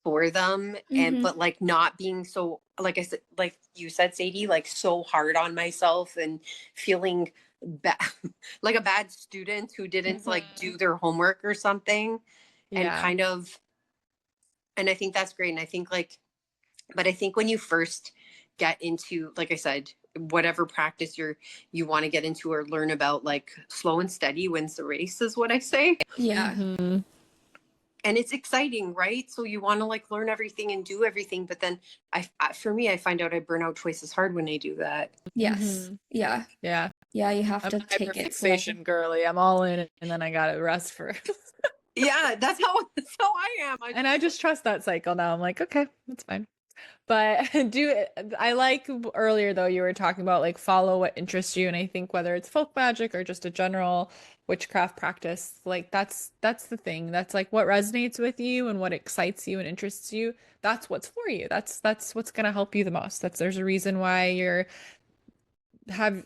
for them, and Hmm. but like not being so, like I said, like you said, Sadie, like so hard on myself, and feeling bad like a bad student who didn't like Mhm. do their homework or something. And Yeah. kind of, and I think that's great. And I think like, but I think when you first get into, like I said, whatever practice you want to get into or learn about, like slow and steady wins the race, is what I say. Yeah. Mhm. And it's exciting, right? So you want to like learn everything and do everything, but then for me, I find out I burn out twice as hard when I do that. Yes. Mhm. Yeah. Yeah. Yeah, you have I'm to a take it slow. hyperfixation girly. I'm all in, and then I gotta rest for Yeah, that's how I am. and I just trust that cycle now. I'm like, okay, that's fine. But I like earlier though, you were talking about like follow what interests you, and I think whether it's folk magic or just a general witchcraft practice, like that's the thing. That's like what resonates with you and what excites you and interests you. That's what's for you. That's what's gonna help you the most. There's a reason why you're have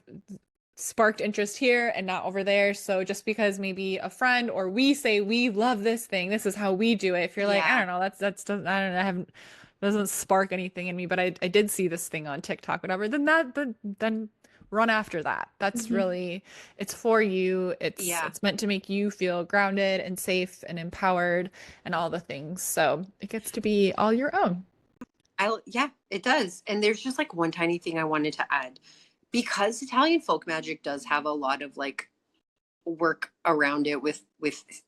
sparked interest here and not over there. So just because maybe a friend or we say we love this thing, this is how we do it. If you're like, I Yeah. don't know, that's doesn't I don't know, I haven't doesn't spark anything in me, but I did see this thing on TikTok, whatever. Then run after that. That's Hmm. really it's for you. Yeah. It's meant to make you feel grounded and safe and empowered and all the things. So it gets to be all your own. Yeah, it does. And there's just like one tiny thing I wanted to add, because Italian folk magic does have a lot of like work around it with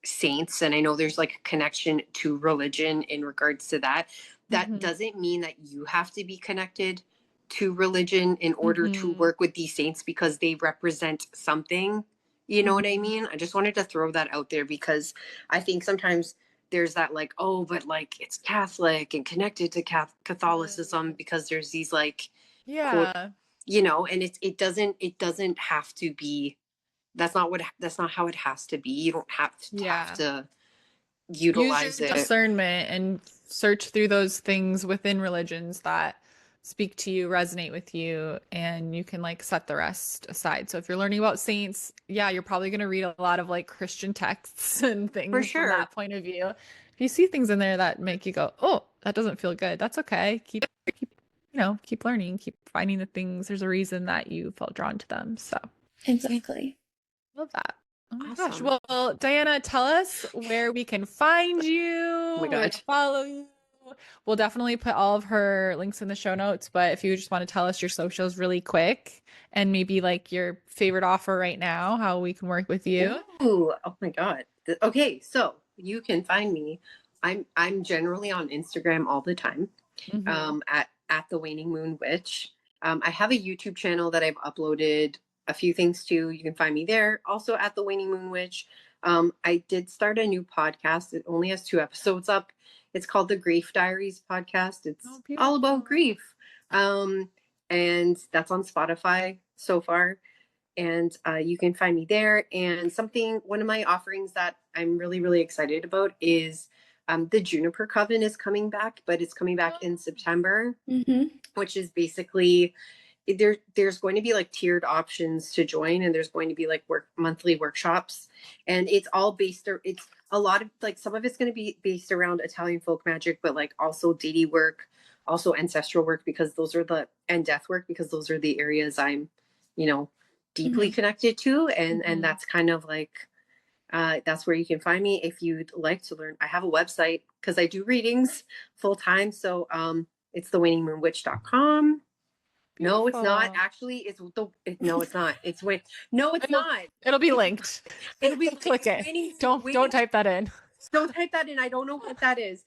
saints, and I know there's like a connection to religion in regards to that. That Hmm. doesn't mean that you have to be connected to religion in order to Hmm. work with these saints, because they represent something. You know what I Hmm. mean? I just wanted to throw that out there, because I think sometimes there's that like, oh, but like it's Catholic and connected to Catholicism because there's these like, quote, Yeah. and it doesn't have to be. That's not how it has to be. You don't have Yeah. to Use your utilize it. discernment and search through those things within religions that speak to you, resonate with you, and you can like set the rest aside. So if you're learning about saints, yeah, you're probably going to read a lot of like Christian texts and For things from sure. that point of view. If you see things in there that make you go, "Oh, that doesn't feel good." That's okay. Keep learning, keep finding the things. There's a reason that you felt drawn to them. So Exactly. love that. Oh my gosh. Awesome. Well, Diana, tell us where we can find you, my where God. to follow you. We'll definitely put all of her links in the show notes, but if you just want to tell us your socials really quick and maybe like your favorite offer right now, how we can work with you. Ooh, oh my God. Okay, so you can find me. I'm generally on Instagram all the time. At the Waning Moon Witch. I have a YouTube channel that I've uploaded a few things to. You can find me there. Also at the Waning Moon Witch. I did start a new podcast. It only has 2 episodes up. It's called the Grief Diaries podcast. It's all about grief. And that's on Spotify so far. And you can find me there. And one of my offerings that I'm really, really excited about is the Juniper Coven is coming back, but it's coming back in September, which is basically there's going to be like tiered options to join, and there's going to be like monthly workshops, and it's all it's a lot of like, some of it's going to be based around Italian folk magic, but like also deity work, also ancestral work, because and death work, because those are the areas I'm, deeply connected to. And that's kind of like, that's where you can find me if you'd like to learn. I have a website because I do readings full time. So it's thewiningmoonwitch.com. No, it's not. Actually, no, it's not. No, it's not. It'll be linked. It'll be Click it. Don't type that in. Don't type that in. I don't know what that is.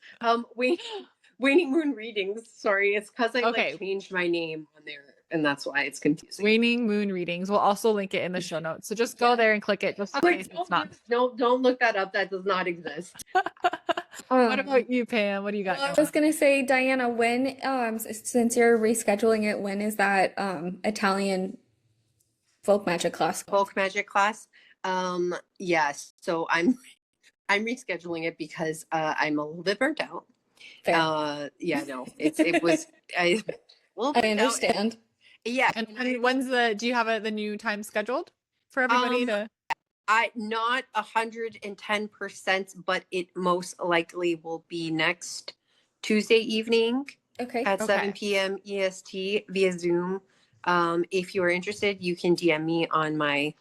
Waning Moon Readings. Sorry, it's because I changed my name on there, and that's why it's confusing. Waning Moon Readings. We'll also link it in the show notes. So just go there and click it. Just in case it's not. Don't look that up. That does not exist. What about you, Pam? What do you got? I was gonna say, Diana, when since you're rescheduling it, when is that Italian folk magic class? Folk magic class. Yes. So I'm rescheduling it because I'm a little bit burnt out. Fair. Yeah, no. It was I understand. Yeah. And do you have the new time scheduled for everybody to? Not 110%, but it most likely will be next Tuesday evening. At 7 p.m. EST via Zoom. If you are interested, you can DM me on my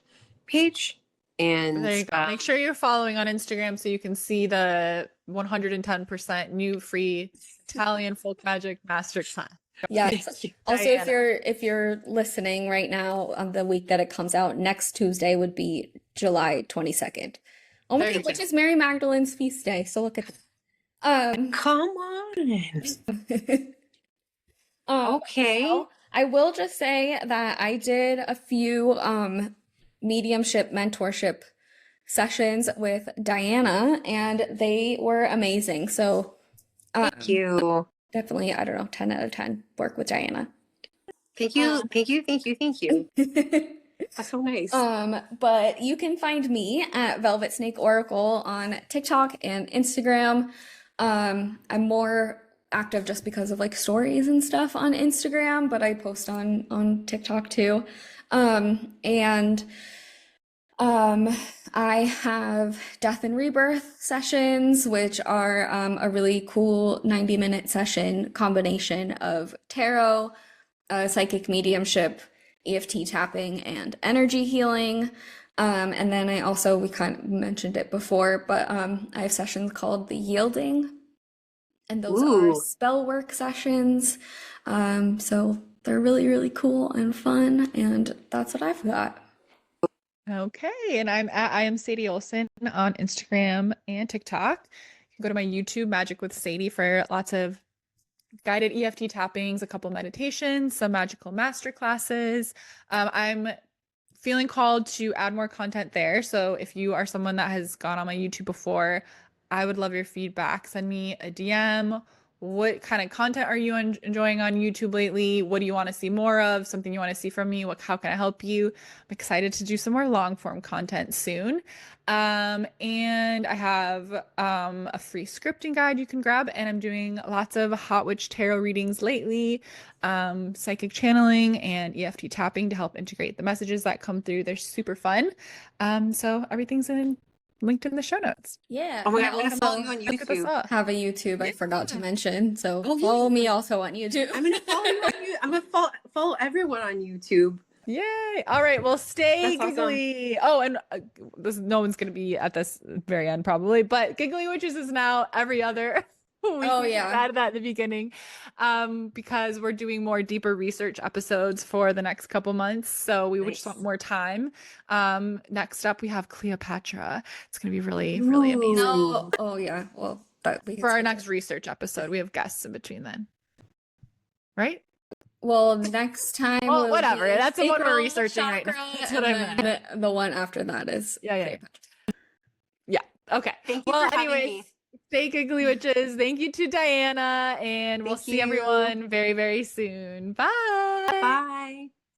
page. And there you go. Make sure you're following on Instagram so you can see the 110% new free Italian folk magic masterclass. Yes. Also, if you're listening right now on the week that it comes out, next Tuesday would be July 22nd. Oh my God, which is Mary Magdalene's feast day. So look at that. Come on. Okay. Well, I will just say that I did a few mediumship mentorship sessions with Diana, and they were amazing. So thank you. Definitely, I don't know, 10 out of 10 work with Diana. Thank you. Thank you. That's so nice. But you can find me at Velvet Snake Oracle on TikTok and Instagram. I'm more active just because of like stories and stuff on Instagram, but I post on TikTok too. I have Death and Rebirth sessions, which are a really cool 90-minute session combination of tarot, psychic mediumship, EFT tapping, and energy healing. And then we kind of mentioned it before, but I have sessions called the Yielding, and those are spell work sessions. So they're really, really cool and fun, and that's what I've got. Okay, and I am Sadie Olson on Instagram and TikTok. You can go to my YouTube, Magic with Sadie, for lots of guided EFT tappings, a couple meditations, some magical master classes. I'm feeling called to add more content there. So if you are someone that has gone on my YouTube before, I would love your feedback. Send me a DM. What kind of content are you enjoying on YouTube lately? What do you want to see more of? Something you want to see from me? How can I help you? I'm excited to do some more long form content soon. And I have a free scripting guide you can grab, and I'm doing lots of Hot Witch tarot readings lately, psychic channeling and EFT tapping to help integrate the messages that come through. They're super fun. So everything's linked in the show notes. Yeah. Oh my I God, I'm gonna follow you also on Look this YouTube. up. have a YouTube I forgot to mention. So Oh, follow yeah. me also on YouTube. I'm gonna follow you on YouTube. I'm gonna follow everyone on YouTube. Yay! All right, well, stay That's awesome. giggly. Oh, and no one's gonna be at this very end probably, but Giggly Witches is now every other week. Oh, We yeah. added that at the beginning, because we're doing more deeper research episodes for the next couple months. So we would just want Nice. more time. Next up we have Cleopatra. It's gonna be really, really amazing. No. Oh yeah. Well, that we can For our skip next it. research episode, we have guests in between then, right? Well, next time. Well, will whatever. be That's what we're sacral researching right now. chakra, That's what I and then the one after that is Yeah. Cleopatra. Yeah. Okay. Thank you Well, for having anyways, me. stay giggly witches. Thank you to Diana, and we'll Thank see you. everyone very, very soon. Bye. Bye.